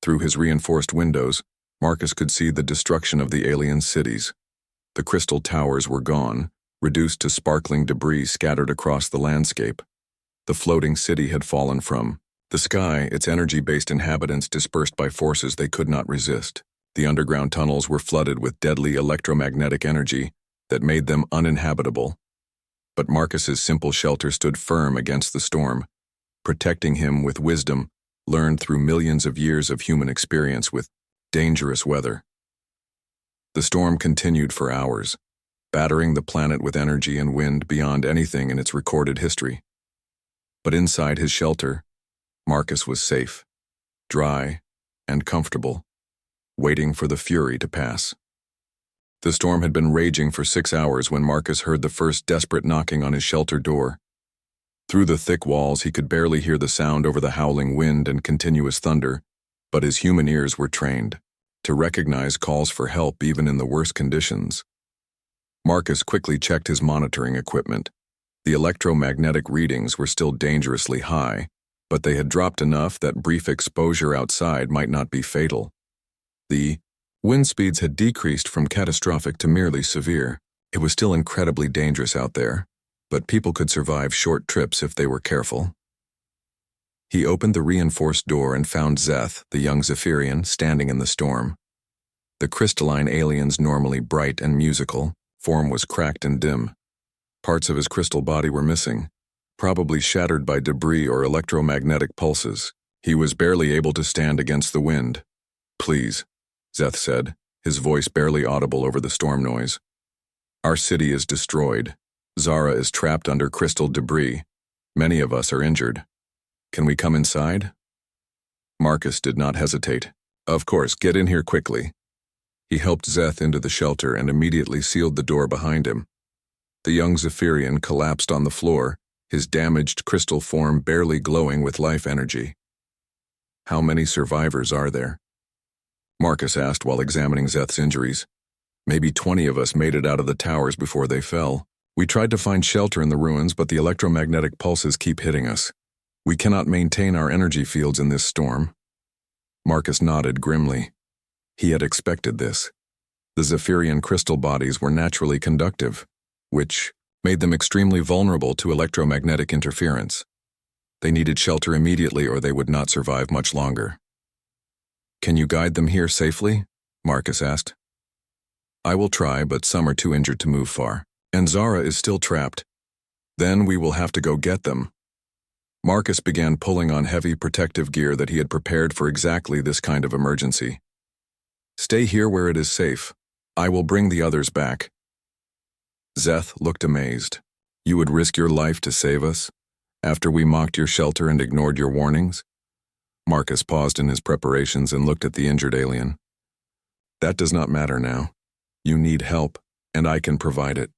Through his reinforced windows, Marcus could see the destruction of the alien cities. The crystal towers were gone, reduced to sparkling debris scattered across the landscape. The floating city had fallen from the sky, its energy-based inhabitants dispersed by forces they could not resist. The underground tunnels were flooded with deadly electromagnetic energy that made them uninhabitable. But Marcus's simple shelter stood firm against the storm, protecting him with wisdom learned through millions of years of human experience with dangerous weather. The storm continued for hours, battering the planet with energy and wind beyond anything in its recorded history. But inside his shelter, Marcus was safe, dry, and comfortable, waiting for the fury to pass. The storm had been raging for 6 hours when Marcus heard the first desperate knocking on his shelter door. Through the thick walls, he could barely hear the sound over the howling wind and continuous thunder, but his human ears were trained to recognize calls for help even in the worst conditions. Marcus quickly checked his monitoring equipment. The electromagnetic readings were still dangerously high, but they had dropped enough that brief exposure outside might not be fatal. The wind speeds had decreased from catastrophic to merely severe. It was still incredibly dangerous out there, but people could survive short trips if they were careful. He opened the reinforced door and found Zeth, the young Zephyrian, standing in the storm. The crystalline alien's normally bright and musical form was cracked and dim. Parts of his crystal body were missing, probably shattered by debris or electromagnetic pulses. He was barely able to stand against the wind. "Please," Zeth said, his voice barely audible over the storm noise. "Our city is destroyed. Zara is trapped under crystal debris. Many of us are injured. Can we come inside?" Marcus did not hesitate. "Of course, get in here quickly." He helped Zeth into the shelter and immediately sealed the door behind him. The young Zephyrian collapsed on the floor, his damaged crystal form barely glowing with life energy. "How many survivors are there?" Marcus asked while examining Zeth's injuries. "Maybe 20 of us made it out of the towers before they fell. We tried to find shelter in the ruins, but the electromagnetic pulses keep hitting us. We cannot maintain our energy fields in this storm." Marcus nodded grimly. He had expected this. The Zephyrian crystal bodies were naturally conductive, which made them extremely vulnerable to electromagnetic interference. They needed shelter immediately or they would not survive much longer. "Can you guide them here safely?" Marcus asked. "I will try, but some are too injured to move far. And Zara is still trapped. Then we will have to go get them." Marcus began pulling on heavy protective gear that he had prepared for exactly this kind of emergency. "Stay here where it is safe. I will bring the others back." Zeth looked amazed. "You would risk your life to save us? After we mocked your shelter and ignored your warnings?" Marcus paused in his preparations and looked at the injured alien. "That does not matter now. You need help, and I can provide it.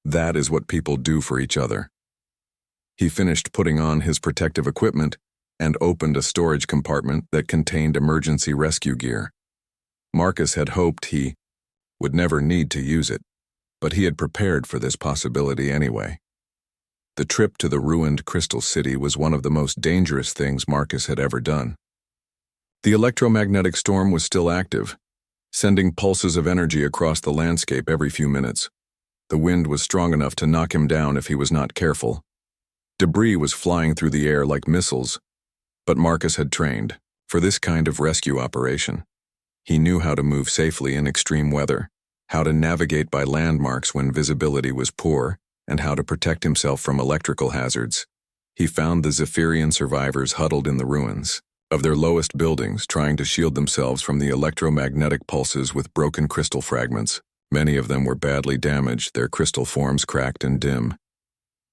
That is what people do for each other. He finished putting on his protective equipment and opened a storage compartment that contained emergency rescue gear. Marcus had hoped he would never need to use it, but he had prepared for this possibility anyway. The trip to the ruined Crystal City was one of the most dangerous things Marcus had ever done. The electromagnetic storm was still active, sending pulses of energy across the landscape every few minutes. The wind was strong enough to knock him down if he was not careful. Debris was flying through the air like missiles, but Marcus had trained for this kind of rescue operation. He knew how to move safely in extreme weather, how to navigate by landmarks when visibility was poor, and how to protect himself from electrical hazards. He found the Zephyrian survivors huddled in the ruins of their lowest buildings, trying to shield themselves from the electromagnetic pulses with broken crystal fragments. Many of them were badly damaged, their crystal forms cracked and dim.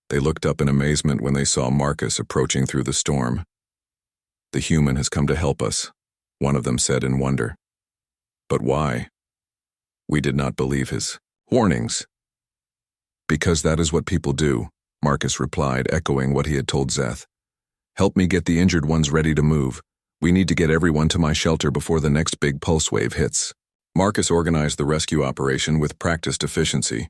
They looked up in amazement when they saw Marcus approaching through the storm. "The human has come to help us," one of them said in wonder. "But why?" "We did not believe his warnings." "Because that is what people do," Marcus replied, echoing what he had told Zeth. "Help me get the injured ones ready to move. We need to get everyone to my shelter before the next big pulse wave hits." Marcus organized the rescue operation with practiced efficiency.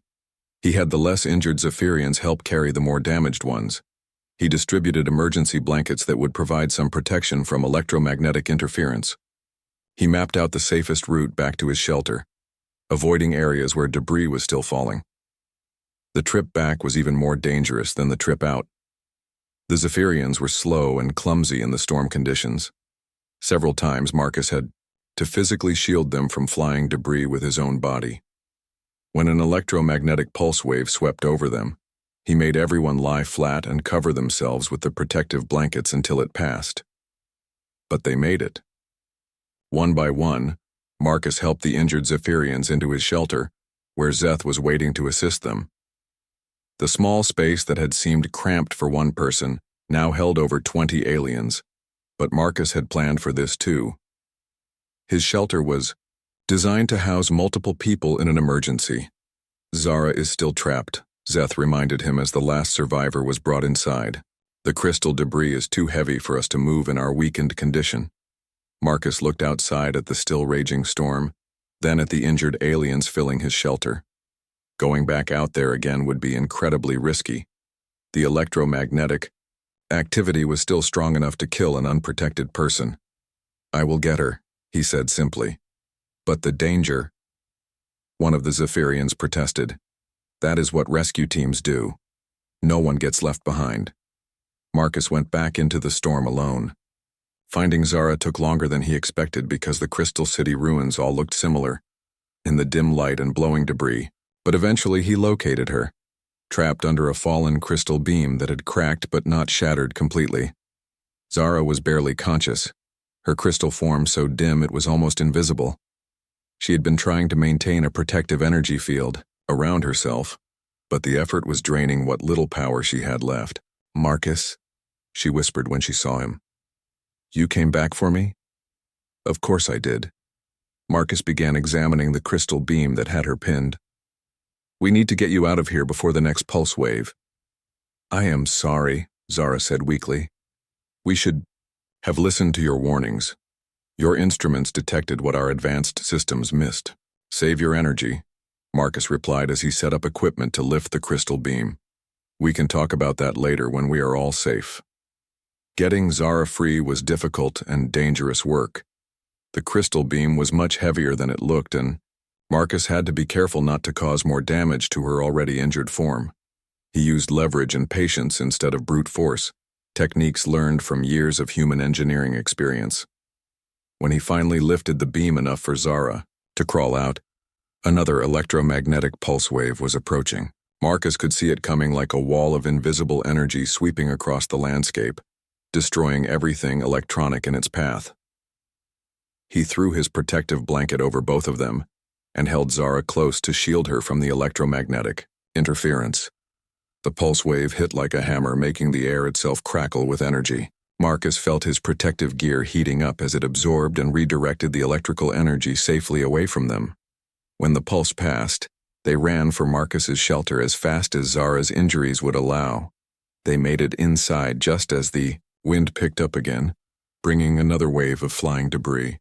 He had the less injured Zephyrians help carry the more damaged ones. He distributed emergency blankets that would provide some protection from electromagnetic interference. He mapped out the safest route back to his shelter, avoiding areas where debris was still falling. The trip back was even more dangerous than the trip out. The Zephyrians were slow and clumsy in the storm conditions. Several times Marcus had to physically shield them from flying debris with his own body. When an electromagnetic pulse wave swept over them, he made everyone lie flat and cover themselves with the protective blankets until it passed. But they made it. One by one, Marcus helped the injured Zephyrians into his shelter, where Zeth was waiting to assist them. The small space that had seemed cramped for one person now held over 20 aliens, but Marcus had planned for this too. His shelter was designed to house multiple people in an emergency. "Zara is still trapped," Zeth reminded him as the last survivor was brought inside. "The crystal debris is too heavy for us to move in our weakened condition." Marcus looked outside at the still raging storm, then at the injured aliens filling his shelter. Going back out there again would be incredibly risky. The electromagnetic activity was still strong enough to kill an unprotected person. "I will get her," he said simply. "But the danger," one of the Zephyrians protested. "That is what rescue teams do. No one gets left behind." Marcus went back into the storm alone. Finding Zara took longer than he expected because the Crystal City ruins all looked similar in the dim light and blowing debris, but eventually he located her, trapped under a fallen crystal beam that had cracked but not shattered completely. Zara was barely conscious, her crystal form so dim it was almost invisible. She had been trying to maintain a protective energy field around herself, but the effort was draining what little power she had left. "Marcus," she whispered when she saw him. "You came back for me?" "Of course I did." Marcus began examining the crystal beam that had her pinned. "We need to get you out of here before the next pulse wave." "I am sorry," Zara said weakly. "We should have listened to your warnings. Your instruments detected what our advanced systems missed." "Save your energy," Marcus replied as he set up equipment to lift the crystal beam. "We can talk about that later when we are all safe." Getting Zara free was difficult and dangerous work. The crystal beam was much heavier than it looked, and Marcus had to be careful not to cause more damage to her already injured form. He used leverage and patience instead of brute force, techniques learned from years of human engineering experience. When he finally lifted the beam enough for Zara to crawl out, another electromagnetic pulse wave was approaching. Marcus could see it coming like a wall of invisible energy sweeping across the landscape, destroying everything electronic in its path. He threw his protective blanket over both of them and held Zara close to shield her from the electromagnetic interference. The pulse wave hit like a hammer, making the air itself crackle with energy. Marcus felt his protective gear heating up as it absorbed and redirected the electrical energy safely away from them. When the pulse passed, They ran for Marcus's shelter as fast as Zara's injuries would allow. They made it inside just as the wind picked up again, bringing another wave of flying debris.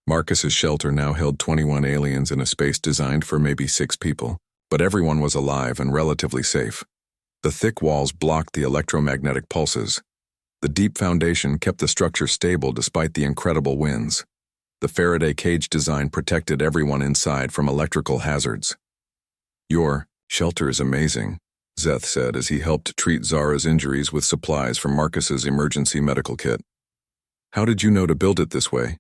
Marcus's shelter now held 21 aliens in a space designed for maybe 6 people, but everyone was alive and relatively safe. The thick walls blocked the electromagnetic pulses. The deep foundation kept the structure stable despite the incredible winds. The Faraday cage design protected everyone inside from electrical hazards. "Your shelter is amazing," Zeth said as he helped treat Zara's injuries with supplies from Marcus's emergency medical kit. "How did you know to build it this way?"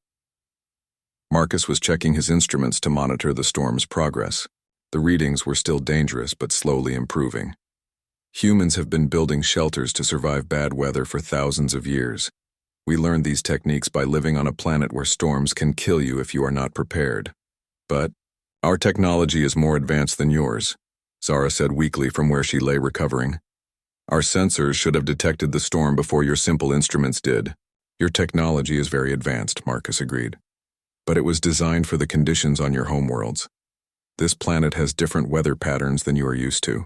Marcus was checking his instruments to monitor the storm's progress. The readings were still dangerous but slowly improving. Humans have been building shelters to survive bad weather for thousands of years. We learned these techniques by living on a planet where storms can kill you if you are not prepared. But our technology is more advanced than yours, Zara said weakly from where she lay recovering. "Our sensors should have detected the storm before your simple instruments did." "Your technology is very advanced," Marcus agreed. "But it was designed for the conditions on your homeworlds. This planet has different weather patterns than you are used to.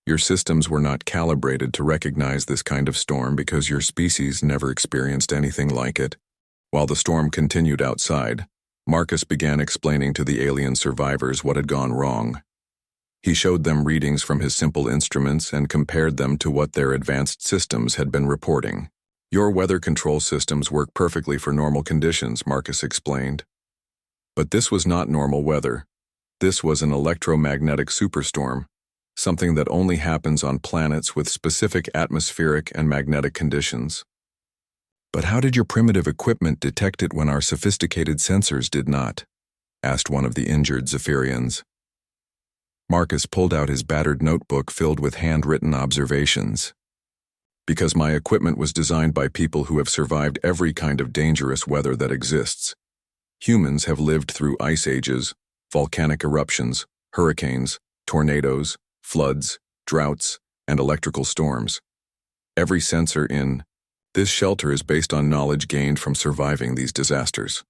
Your systems were not calibrated to recognize this kind of storm because your species never experienced anything like it." While the storm continued outside, Marcus began explaining to the alien survivors what had gone wrong. He showed them readings from his simple instruments and compared them to what their advanced systems had been reporting. "Your weather control systems work perfectly for normal conditions," Marcus explained. "But this was not normal weather. This was an electromagnetic superstorm, something that only happens on planets with specific atmospheric and magnetic conditions." "But how did your primitive equipment detect it when our sophisticated sensors did not?" asked one of the injured Zephyrians. Marcus pulled out his battered notebook filled with handwritten observations. "Because my equipment was designed by people who have survived every kind of dangerous weather that exists. Humans have lived through ice ages, volcanic eruptions, hurricanes, tornadoes, floods, droughts, and electrical storms. Every sensor in this shelter is based on knowledge gained from surviving these disasters."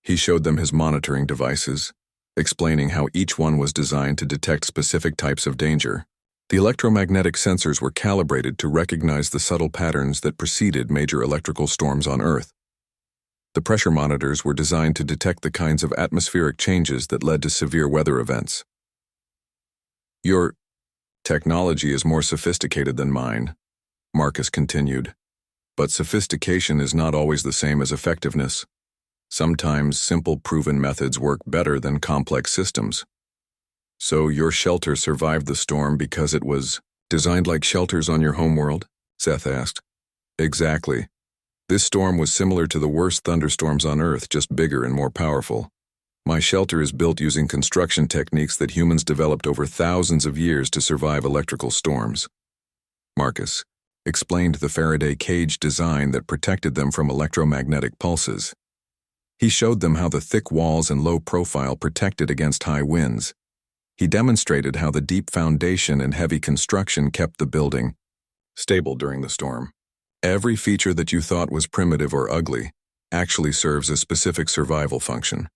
He showed them his monitoring devices, explaining how each one was designed to detect specific types of danger. The electromagnetic sensors were calibrated to recognize the subtle patterns that preceded major electrical storms on Earth. The pressure monitors were designed to detect the kinds of atmospheric changes that led to severe weather events. "Your technology is more sophisticated than mine," Marcus continued. "But sophistication is not always the same as effectiveness. Sometimes simple proven methods work better than complex systems." "So your shelter survived the storm because it was designed like shelters on your homeworld?" Seth asked. "Exactly. This storm was similar to the worst thunderstorms on Earth, just bigger and more powerful. My shelter is built using construction techniques that humans developed over thousands of years to survive electrical storms." Marcus explained the Faraday cage design that protected them from electromagnetic pulses. He showed them how the thick walls and low profile protected against high winds. He demonstrated how the deep foundation and heavy construction kept the building stable during the storm. "Every feature that you thought was primitive or ugly actually serves a specific survival function,"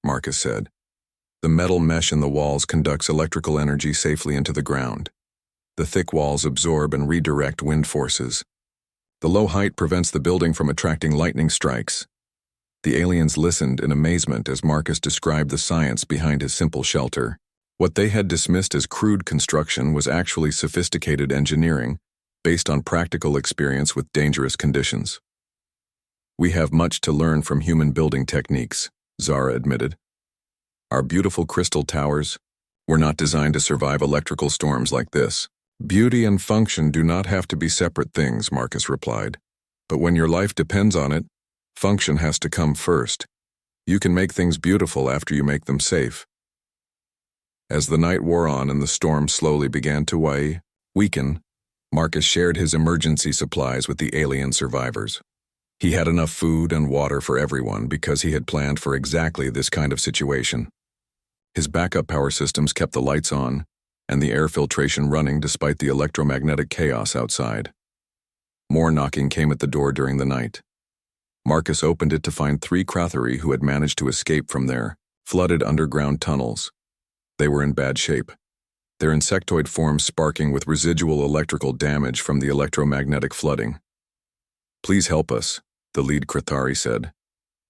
Marcus said. "The metal mesh in the walls conducts electrical energy safely into the ground. The thick walls absorb and redirect wind forces. The low height prevents the building from attracting lightning strikes." The aliens listened in amazement as Marcus described the science behind his simple shelter. What they had dismissed as crude construction was actually sophisticated engineering, based on practical experience with dangerous conditions. "We have much to learn from human building techniques," Zara admitted. "Our beautiful crystal towers were not designed to survive electrical storms like this." "Beauty and function do not have to be separate things," Marcus replied. "But when your life depends on it, function has to come first. You can make things beautiful after you make them safe." As the night wore on and the storm slowly began to weaken, Marcus shared his emergency supplies with the alien survivors. He had enough food and water for everyone because he had planned for exactly this kind of situation. His backup power systems kept the lights on and the air filtration running despite the electromagnetic chaos outside. More knocking came at the door during the night. Marcus opened it to find 3 Krathari who had managed to escape from their flooded underground tunnels. They were in bad shape, their insectoid forms sparking with residual electrical damage from the electromagnetic flooding. "Please help us," the lead Krithari said.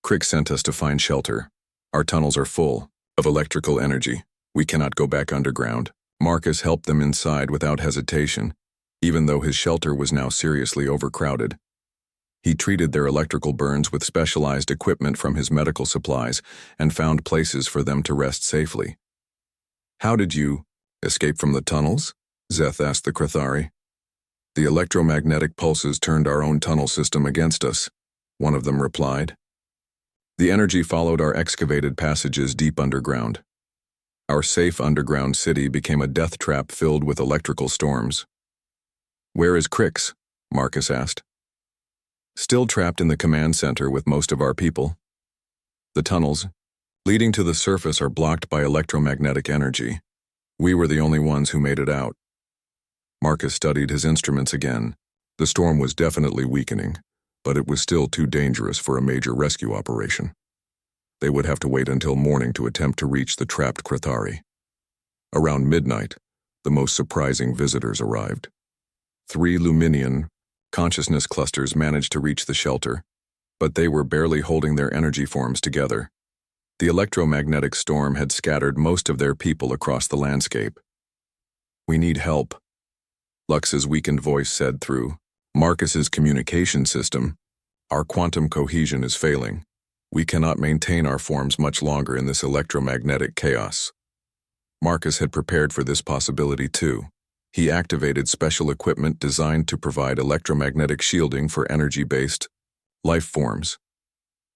"Crick sent us to find shelter. Our tunnels are full of electrical energy. We cannot go back underground." Marcus helped them inside without hesitation, even though his shelter was now seriously overcrowded. He treated their electrical burns with specialized equipment from his medical supplies and found places for them to rest safely. "How did you escape from the tunnels?" Zeth asked the Krithari. "The electromagnetic pulses turned our own tunnel system against us," one of them replied. "The energy followed our excavated passages deep underground. Our safe underground city became a death trap filled with electrical storms." "Where is Crix?" Marcus asked. "Still trapped in the command center with most of our people. The tunnels leading to the surface are blocked by electromagnetic energy. We were the only ones who made it out." Marcus studied his instruments again. The storm was definitely weakening, but it was still too dangerous for a major rescue operation. They would have to wait until morning to attempt to reach the trapped Krithari. Around midnight, the most surprising visitors arrived. 3 Luminian consciousness clusters managed to reach the shelter, but they were barely holding their energy forms together. The electromagnetic storm had scattered most of their people across the landscape. "We need help," Lux's weakened voice said through Marcus's communication system. "Our quantum cohesion is failing. We cannot maintain our forms much longer in this electromagnetic chaos." Marcus had prepared for this possibility too. He activated special equipment designed to provide electromagnetic shielding for energy-based life forms.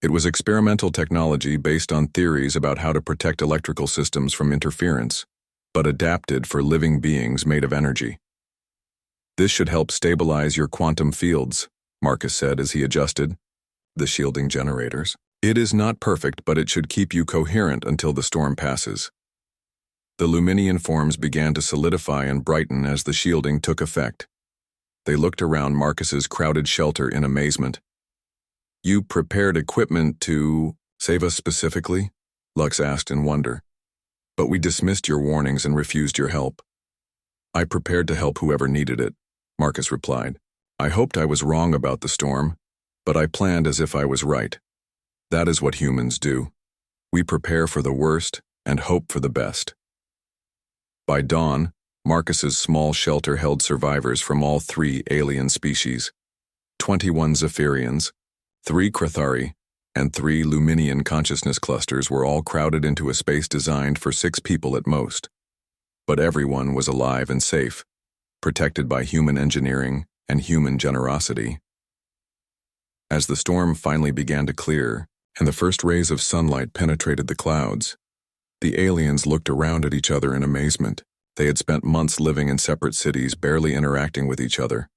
It was experimental technology based on theories about how to protect electrical systems from interference, but adapted for living beings made of energy. "This should help stabilize your quantum fields," Marcus said as he adjusted the shielding generators. "It is not perfect, but it should keep you coherent until the storm passes." The Luminian forms began to solidify and brighten as the shielding took effect. They looked around Marcus's crowded shelter in amazement. "You prepared equipment to save us specifically?" Lux asked in wonder. "But we dismissed your warnings and refused your help." "I prepared to help whoever needed it," Marcus replied. "I hoped I was wrong about the storm, but I planned as if I was right. That is what humans do. We prepare for the worst and hope for the best." By dawn, Marcus's small shelter held survivors from all 3 alien species: 21 Zephyrians, 3 Krithari, and 3 Luminian consciousness clusters were all crowded into a space designed for 6 people at most. But everyone was alive and safe, protected by human engineering and human generosity. As the storm finally began to clear, and the first rays of sunlight penetrated the clouds, the aliens looked around at each other in amazement. They had spent months living in separate cities, barely interacting with each other.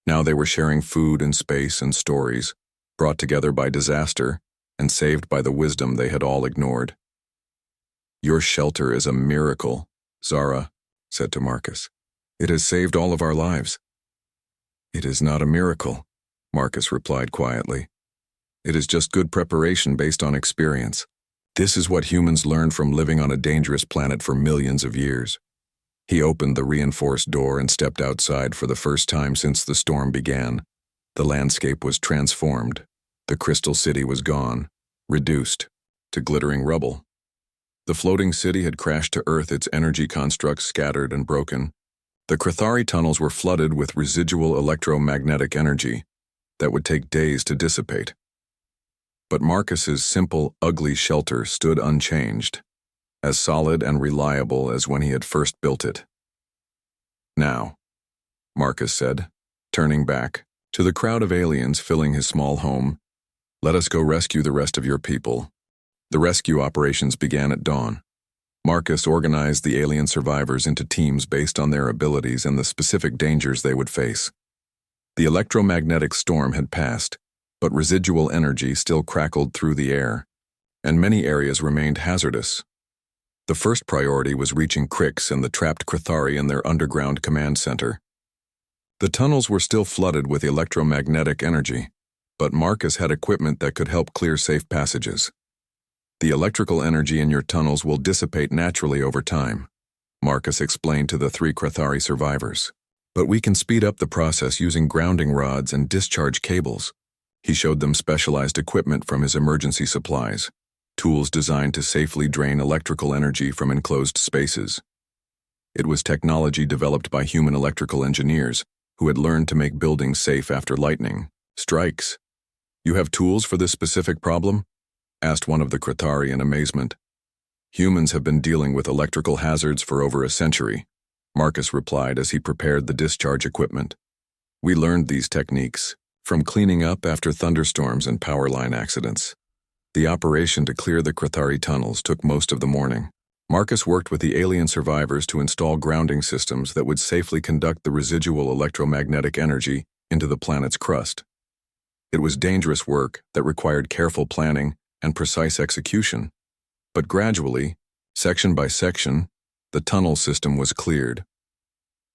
Now they were sharing food and space and stories, brought together by disaster and saved by the wisdom they had all ignored. "Your shelter is a miracle," Zara said to Marcus. "It has saved all of our lives." "It is not a miracle," Marcus replied quietly. "It is just good preparation based on experience. This is what humans learned from living on a dangerous planet for millions of years." He opened the reinforced door and stepped outside for the first time since the storm began. The landscape was transformed. The crystal city was gone, reduced to glittering rubble. The floating city had crashed to Earth, its energy constructs scattered and broken. The Krithari tunnels were flooded with residual electromagnetic energy that would take days to dissipate. But Marcus's simple, ugly shelter stood unchanged, as solid and reliable as when he had first built it. "Now," Marcus said, turning back to the crowd of aliens filling his small home, "let us go rescue the rest of your people." The rescue operations began at dawn. Marcus organized the alien survivors into teams based on their abilities and the specific dangers they would face. The electromagnetic storm had passed, but residual energy still crackled through the air, and many areas remained hazardous. The first priority was reaching Crix and the trapped Krithari in their underground command center. The tunnels were still flooded with electromagnetic energy, but Marcus had equipment that could help clear safe passages. The electrical energy in your tunnels will dissipate naturally over time, Marcus explained to the 3 Krathari survivors. But we can speed up the process using grounding rods and discharge cables. He showed them specialized equipment from his emergency supplies, tools designed to safely drain electrical energy from enclosed spaces. It was technology developed by human electrical engineers who had learned to make buildings safe after lightning strikes. "You have tools for this specific problem?" asked one of the Krathari in amazement. "Humans have been dealing with electrical hazards for over a century," Marcus replied as he prepared the discharge equipment. "We learned these techniques from cleaning up after thunderstorms and power line accidents." The operation to clear the Krathari tunnels took most of the morning. Marcus worked with the alien survivors to install grounding systems that would safely conduct the residual electromagnetic energy into the planet's crust. It was dangerous work that required careful planning and precise execution. But gradually, section by section, the tunnel system was cleared.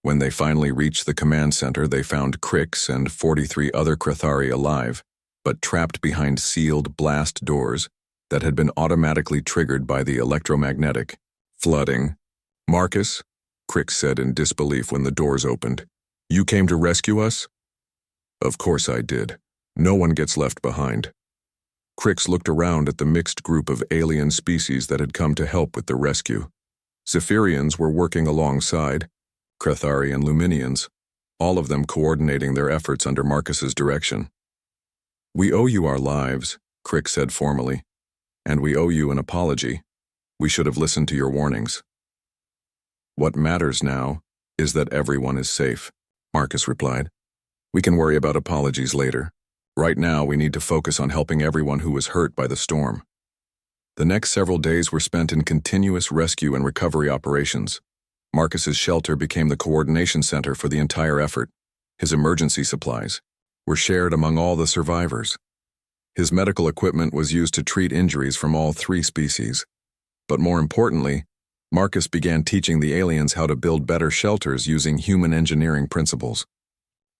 When they finally reached the command center, they found Krix and 43 other Krathari alive, but trapped behind sealed blast doors that had been automatically triggered by the electromagnetic flooding. "Marcus," Krix said in disbelief when the doors opened, "you came to rescue us?" "Of course I did. No one gets left behind." Krix looked around at the mixed group of alien species that had come to help with the rescue. Zephyrians were working alongside, Krathari and Luminians, all of them coordinating their efforts under Marcus's direction. "We owe you our lives," Krix said formally, "and we owe you an apology. We should have listened to your warnings." "What matters now is that everyone is safe," Marcus replied. "We can worry about apologies later. Right now, we need to focus on helping everyone who was hurt by the storm." The next several days were spent in continuous rescue and recovery operations. Marcus's shelter became the coordination center for the entire effort. His emergency supplies were shared among all the survivors. His medical equipment was used to treat injuries from all 3 species. But more importantly, Marcus began teaching the aliens how to build better shelters using human engineering principles.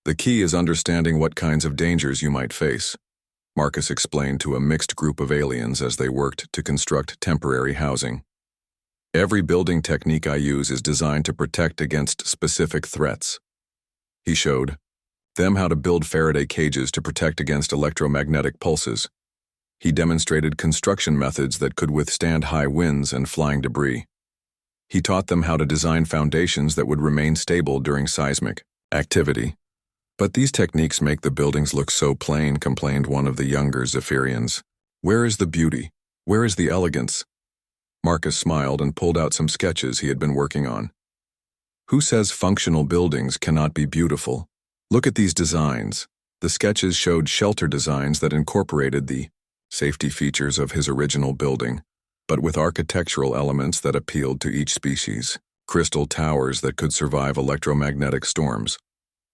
"The key is understanding what kinds of dangers you might face," Marcus explained to a mixed group of aliens as they worked to construct temporary housing. "Every building technique I use is designed to protect against specific threats." He showed them how to build Faraday cages to protect against electromagnetic pulses. He demonstrated construction methods that could withstand high winds and flying debris. He taught them how to design foundations that would remain stable during seismic activity. "But these techniques make the buildings look so plain," complained one of the younger Zephyrians. "Where is the beauty? Where is the elegance?" Marcus smiled and pulled out some sketches he had been working on. "Who says functional buildings cannot be beautiful? Look at these designs." The sketches showed shelter designs that incorporated the safety features of his original building, but with architectural elements that appealed to each species. Crystal towers that could survive electromagnetic storms,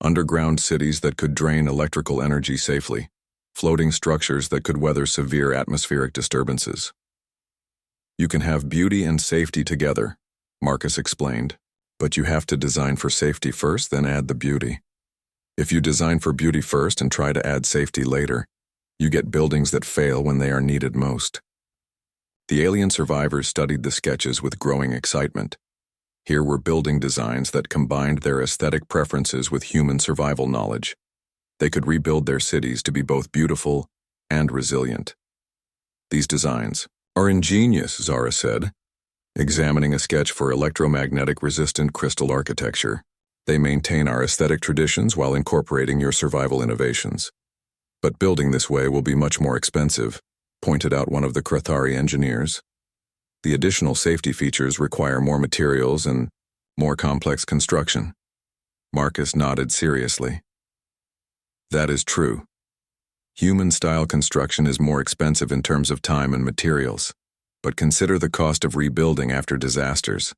underground cities that could drain electrical energy safely, floating structures that could weather severe atmospheric disturbances. "You can have beauty and safety together," Marcus explained, "but you have to design for safety first, then add the beauty. If you design for beauty first and try to add safety later, you get buildings that fail when they are needed most." The alien survivors studied the sketches with growing excitement. Here were building designs that combined their aesthetic preferences with human survival knowledge. They could rebuild their cities to be both beautiful and resilient. "These designs are ingenious," Zara said, examining a sketch for electromagnetic-resistant crystal architecture. "They maintain our aesthetic traditions while incorporating your survival innovations. But building this way will be much more expensive," pointed out one of the Krathari engineers. "The additional safety features require more materials and more complex construction." Marcus nodded seriously. "That is true. Human-style construction is more expensive in terms of time and materials. But consider the cost of rebuilding after disasters.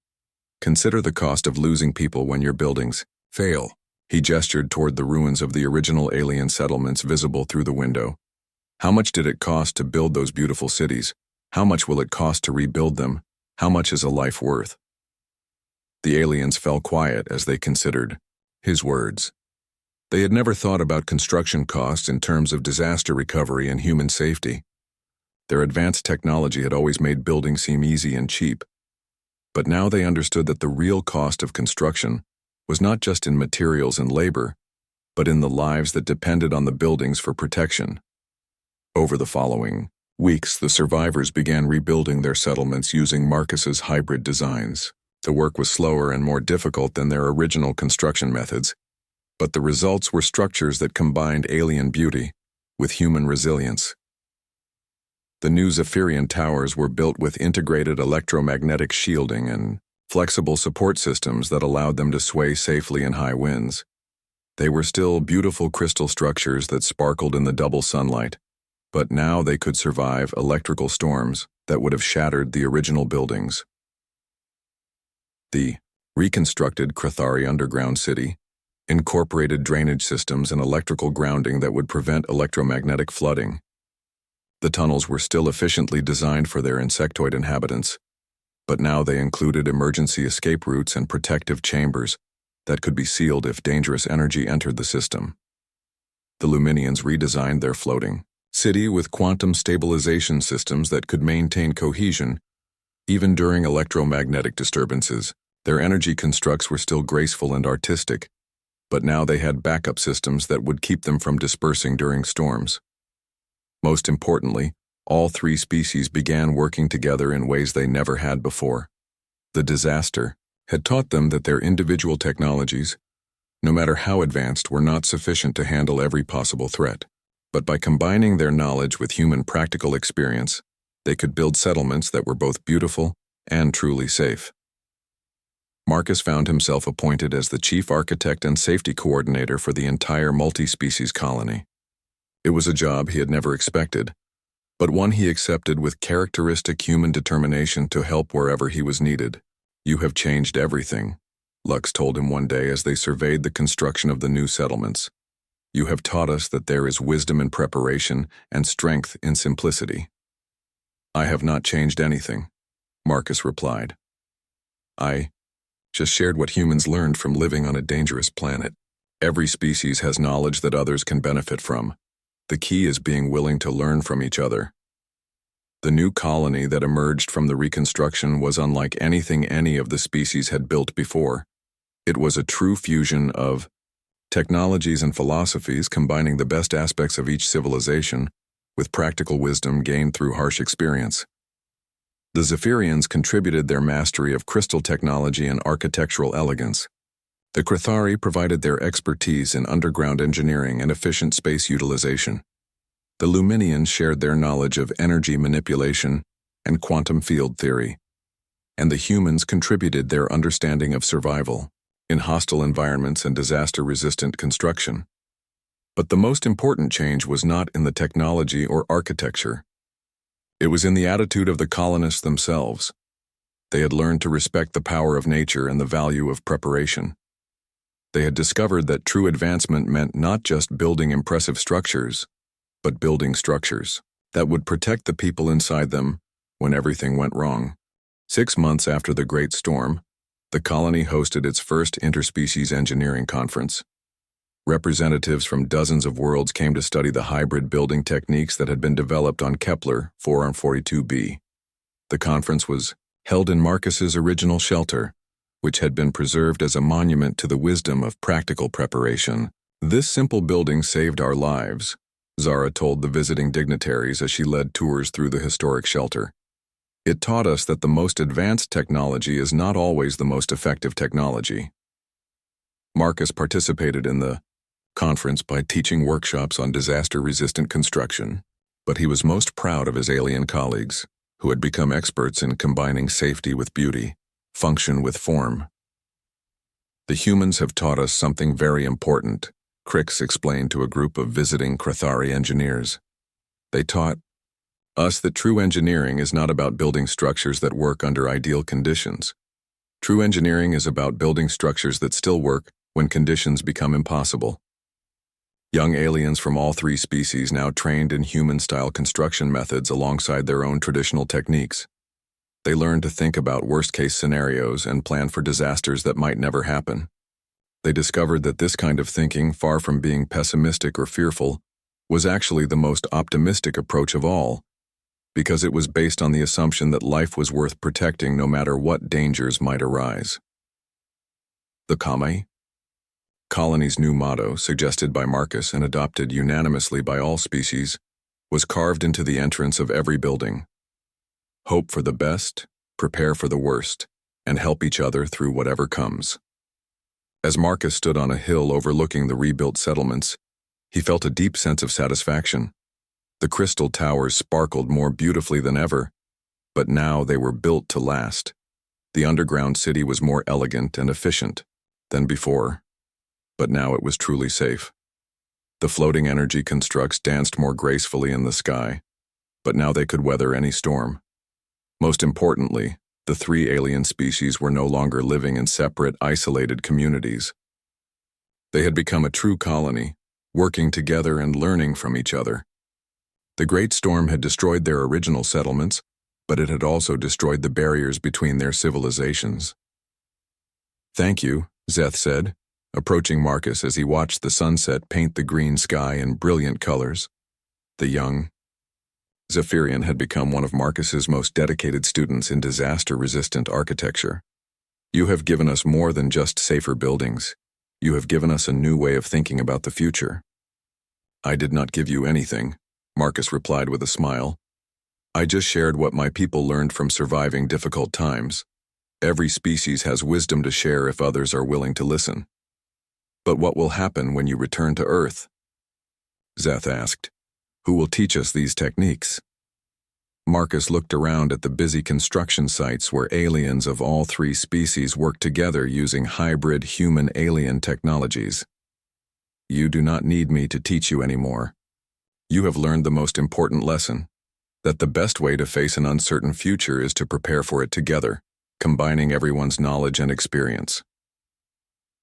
Consider the cost of losing people when your buildings fail." He gestured toward the ruins of the original alien settlements visible through the window. "How much did it cost to build those beautiful cities? How much will it cost to rebuild them? How much is a life worth?" The aliens fell quiet as they considered his words. They had never thought about construction costs in terms of disaster recovery and human safety. Their advanced technology had always made building seem easy and cheap. But now they understood that the real cost of construction was not just in materials and labor, but in the lives that depended on the buildings for protection. Over the following weeks, the survivors began rebuilding their settlements using Marcus's hybrid designs. The work was slower and more difficult than their original construction methods, but the results were structures that combined alien beauty with human resilience. The new Zephyrian towers were built with integrated electromagnetic shielding and flexible support systems that allowed them to sway safely in high winds. They were still beautiful crystal structures that sparkled in the double sunlight, but now they could survive electrical storms that would have shattered the original buildings. The reconstructed Krathari underground city incorporated drainage systems and electrical grounding that would prevent electromagnetic flooding. The tunnels were still efficiently designed for their insectoid inhabitants, but now they included emergency escape routes and protective chambers that could be sealed if dangerous energy entered the system. The Luminians redesigned their floating city with quantum stabilization systems that could maintain cohesion even during electromagnetic disturbances. Their energy constructs were still graceful and artistic, but now they had backup systems that would keep them from dispersing during storms. Most importantly, all three species began working together in ways they never had before. The disaster had taught them that their individual technologies, no matter how advanced, were not sufficient to handle every possible threat. But by combining their knowledge with human practical experience, they could build settlements that were both beautiful and truly safe. Marcus found himself appointed as the chief architect and safety coordinator for the entire multi-species colony. It was a job he had never expected, but one he accepted with characteristic human determination to help wherever he was needed. "You have changed everything," Lux told him one day as they surveyed the construction of the new settlements. "You have taught us that there is wisdom in preparation and strength in simplicity." "I have not changed anything," Marcus replied. "I just shared what humans learned from living on a dangerous planet. Every species has knowledge that others can benefit from. The key is being willing to learn from each other." The new colony that emerged from the reconstruction was unlike anything any of the species had built before. It was a true fusion of technologies and philosophies, combining the best aspects of each civilization with practical wisdom gained through harsh experience. The Zephyrians contributed their mastery of crystal technology and architectural elegance. The Krathari provided their expertise in underground engineering and efficient space utilization. The Luminians shared their knowledge of energy manipulation and quantum field theory. And the humans contributed their understanding of survival in hostile environments and disaster-resistant construction. But the most important change was not in the technology or architecture. It was in the attitude of the colonists themselves. They had learned to respect the power of nature and the value of preparation. They had discovered that true advancement meant not just building impressive structures, but building structures that would protect the people inside them when everything went wrong. 6 months after the Great Storm, the colony hosted its first interspecies engineering conference. Representatives from dozens of worlds came to study the hybrid building techniques that had been developed on Kepler 442b. The conference was held in Marcus's original shelter, which had been preserved as a monument to the wisdom of practical preparation. "This simple building saved our lives," Zara told the visiting dignitaries as she led tours through the historic shelter. "It taught us that the most advanced technology is not always the most effective technology." Marcus participated in the conference by teaching workshops on disaster-resistant construction, but he was most proud of his alien colleagues, who had become experts in combining safety with beauty, function with form. "The humans have taught us something very important," Crix explained to a group of visiting Krathari engineers. "They taught us that true engineering is not about building structures that work under ideal conditions. True engineering is about building structures that still work when conditions become impossible." Young aliens from all three species now trained in human-style construction methods alongside their own traditional techniques. They learned to think about worst-case scenarios and plan for disasters that might never happen. They discovered that this kind of thinking, far from being pessimistic or fearful, was actually the most optimistic approach of all. because it was based on the assumption that life was worth protecting no matter what dangers might arise. The colony's new motto, suggested by Marcus and adopted unanimously by all species, was carved into the entrance of every building. Hope for the best, prepare for the worst, and help each other through whatever comes. As Marcus stood on a hill overlooking the rebuilt settlements, he felt a deep sense of satisfaction. The crystal towers sparkled more beautifully than ever, but now they were built to last. The underground city was more elegant and efficient than before, but now it was truly safe. The floating energy constructs danced more gracefully in the sky, but now they could weather any storm. Most importantly, the three alien species were no longer living in separate, isolated communities. They had become a true colony, working together and learning from each other. The Great Storm had destroyed their original settlements, but it had also destroyed the barriers between their civilizations. "Thank you," Zeth said, approaching Marcus as he watched the sunset paint the green sky in brilliant colors. The young Zephyrian had become one of Marcus's most dedicated students in disaster-resistant architecture. "You have given us more than just safer buildings. You have given us a new way of thinking about the future." "I did not give you anything," Marcus replied with a smile. "I just shared what my people learned from surviving difficult times. Every species has wisdom to share if others are willing to listen." "But what will happen when you return to Earth?" Zeth asked. "Who will teach us these techniques?" Marcus looked around at the busy construction sites where aliens of all three species worked together using hybrid human-alien technologies. "You do not need me to teach you anymore. You have learned the most important lesson, that the best way to face an uncertain future is to prepare for it together, combining everyone's knowledge and experience."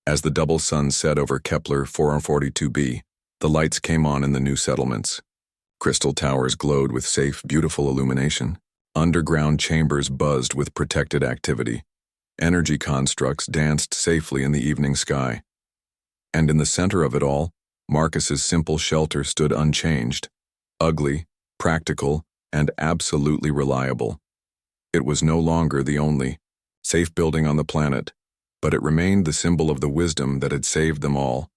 As the double sun set over Kepler 442b, the lights came on in the new settlements. Crystal towers glowed with safe, beautiful illumination. Underground chambers buzzed with protected activity. Energy constructs danced safely in the evening sky. And in the center of it all, Marcus's simple shelter stood unchanged, ugly, practical, and absolutely reliable. It was no longer the only safe building on the planet, but it remained the symbol of the wisdom that had saved them all,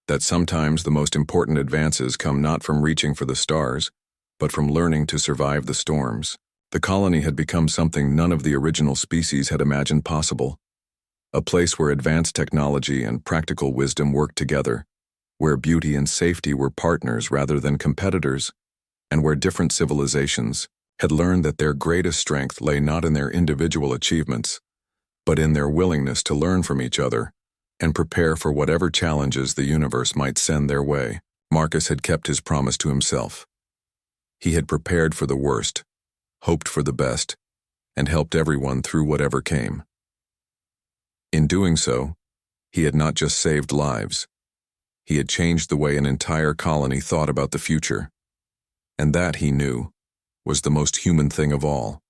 that sometimes the most important advances come not from reaching for the stars, but from learning to survive the storms. The colony had become something none of the original species had imagined possible, a place where advanced technology and practical wisdom worked together, where beauty and safety were partners rather than competitors, and where different civilizations had learned that their greatest strength lay not in their individual achievements, but in their willingness to learn from each other and prepare for whatever challenges the universe might send their way. Marcus had kept his promise to himself. He had prepared for the worst, hoped for the best, and helped everyone through whatever came. In doing so, he had not just saved lives. He had changed the way an entire colony thought about the future. And that, he knew, was the most human thing of all.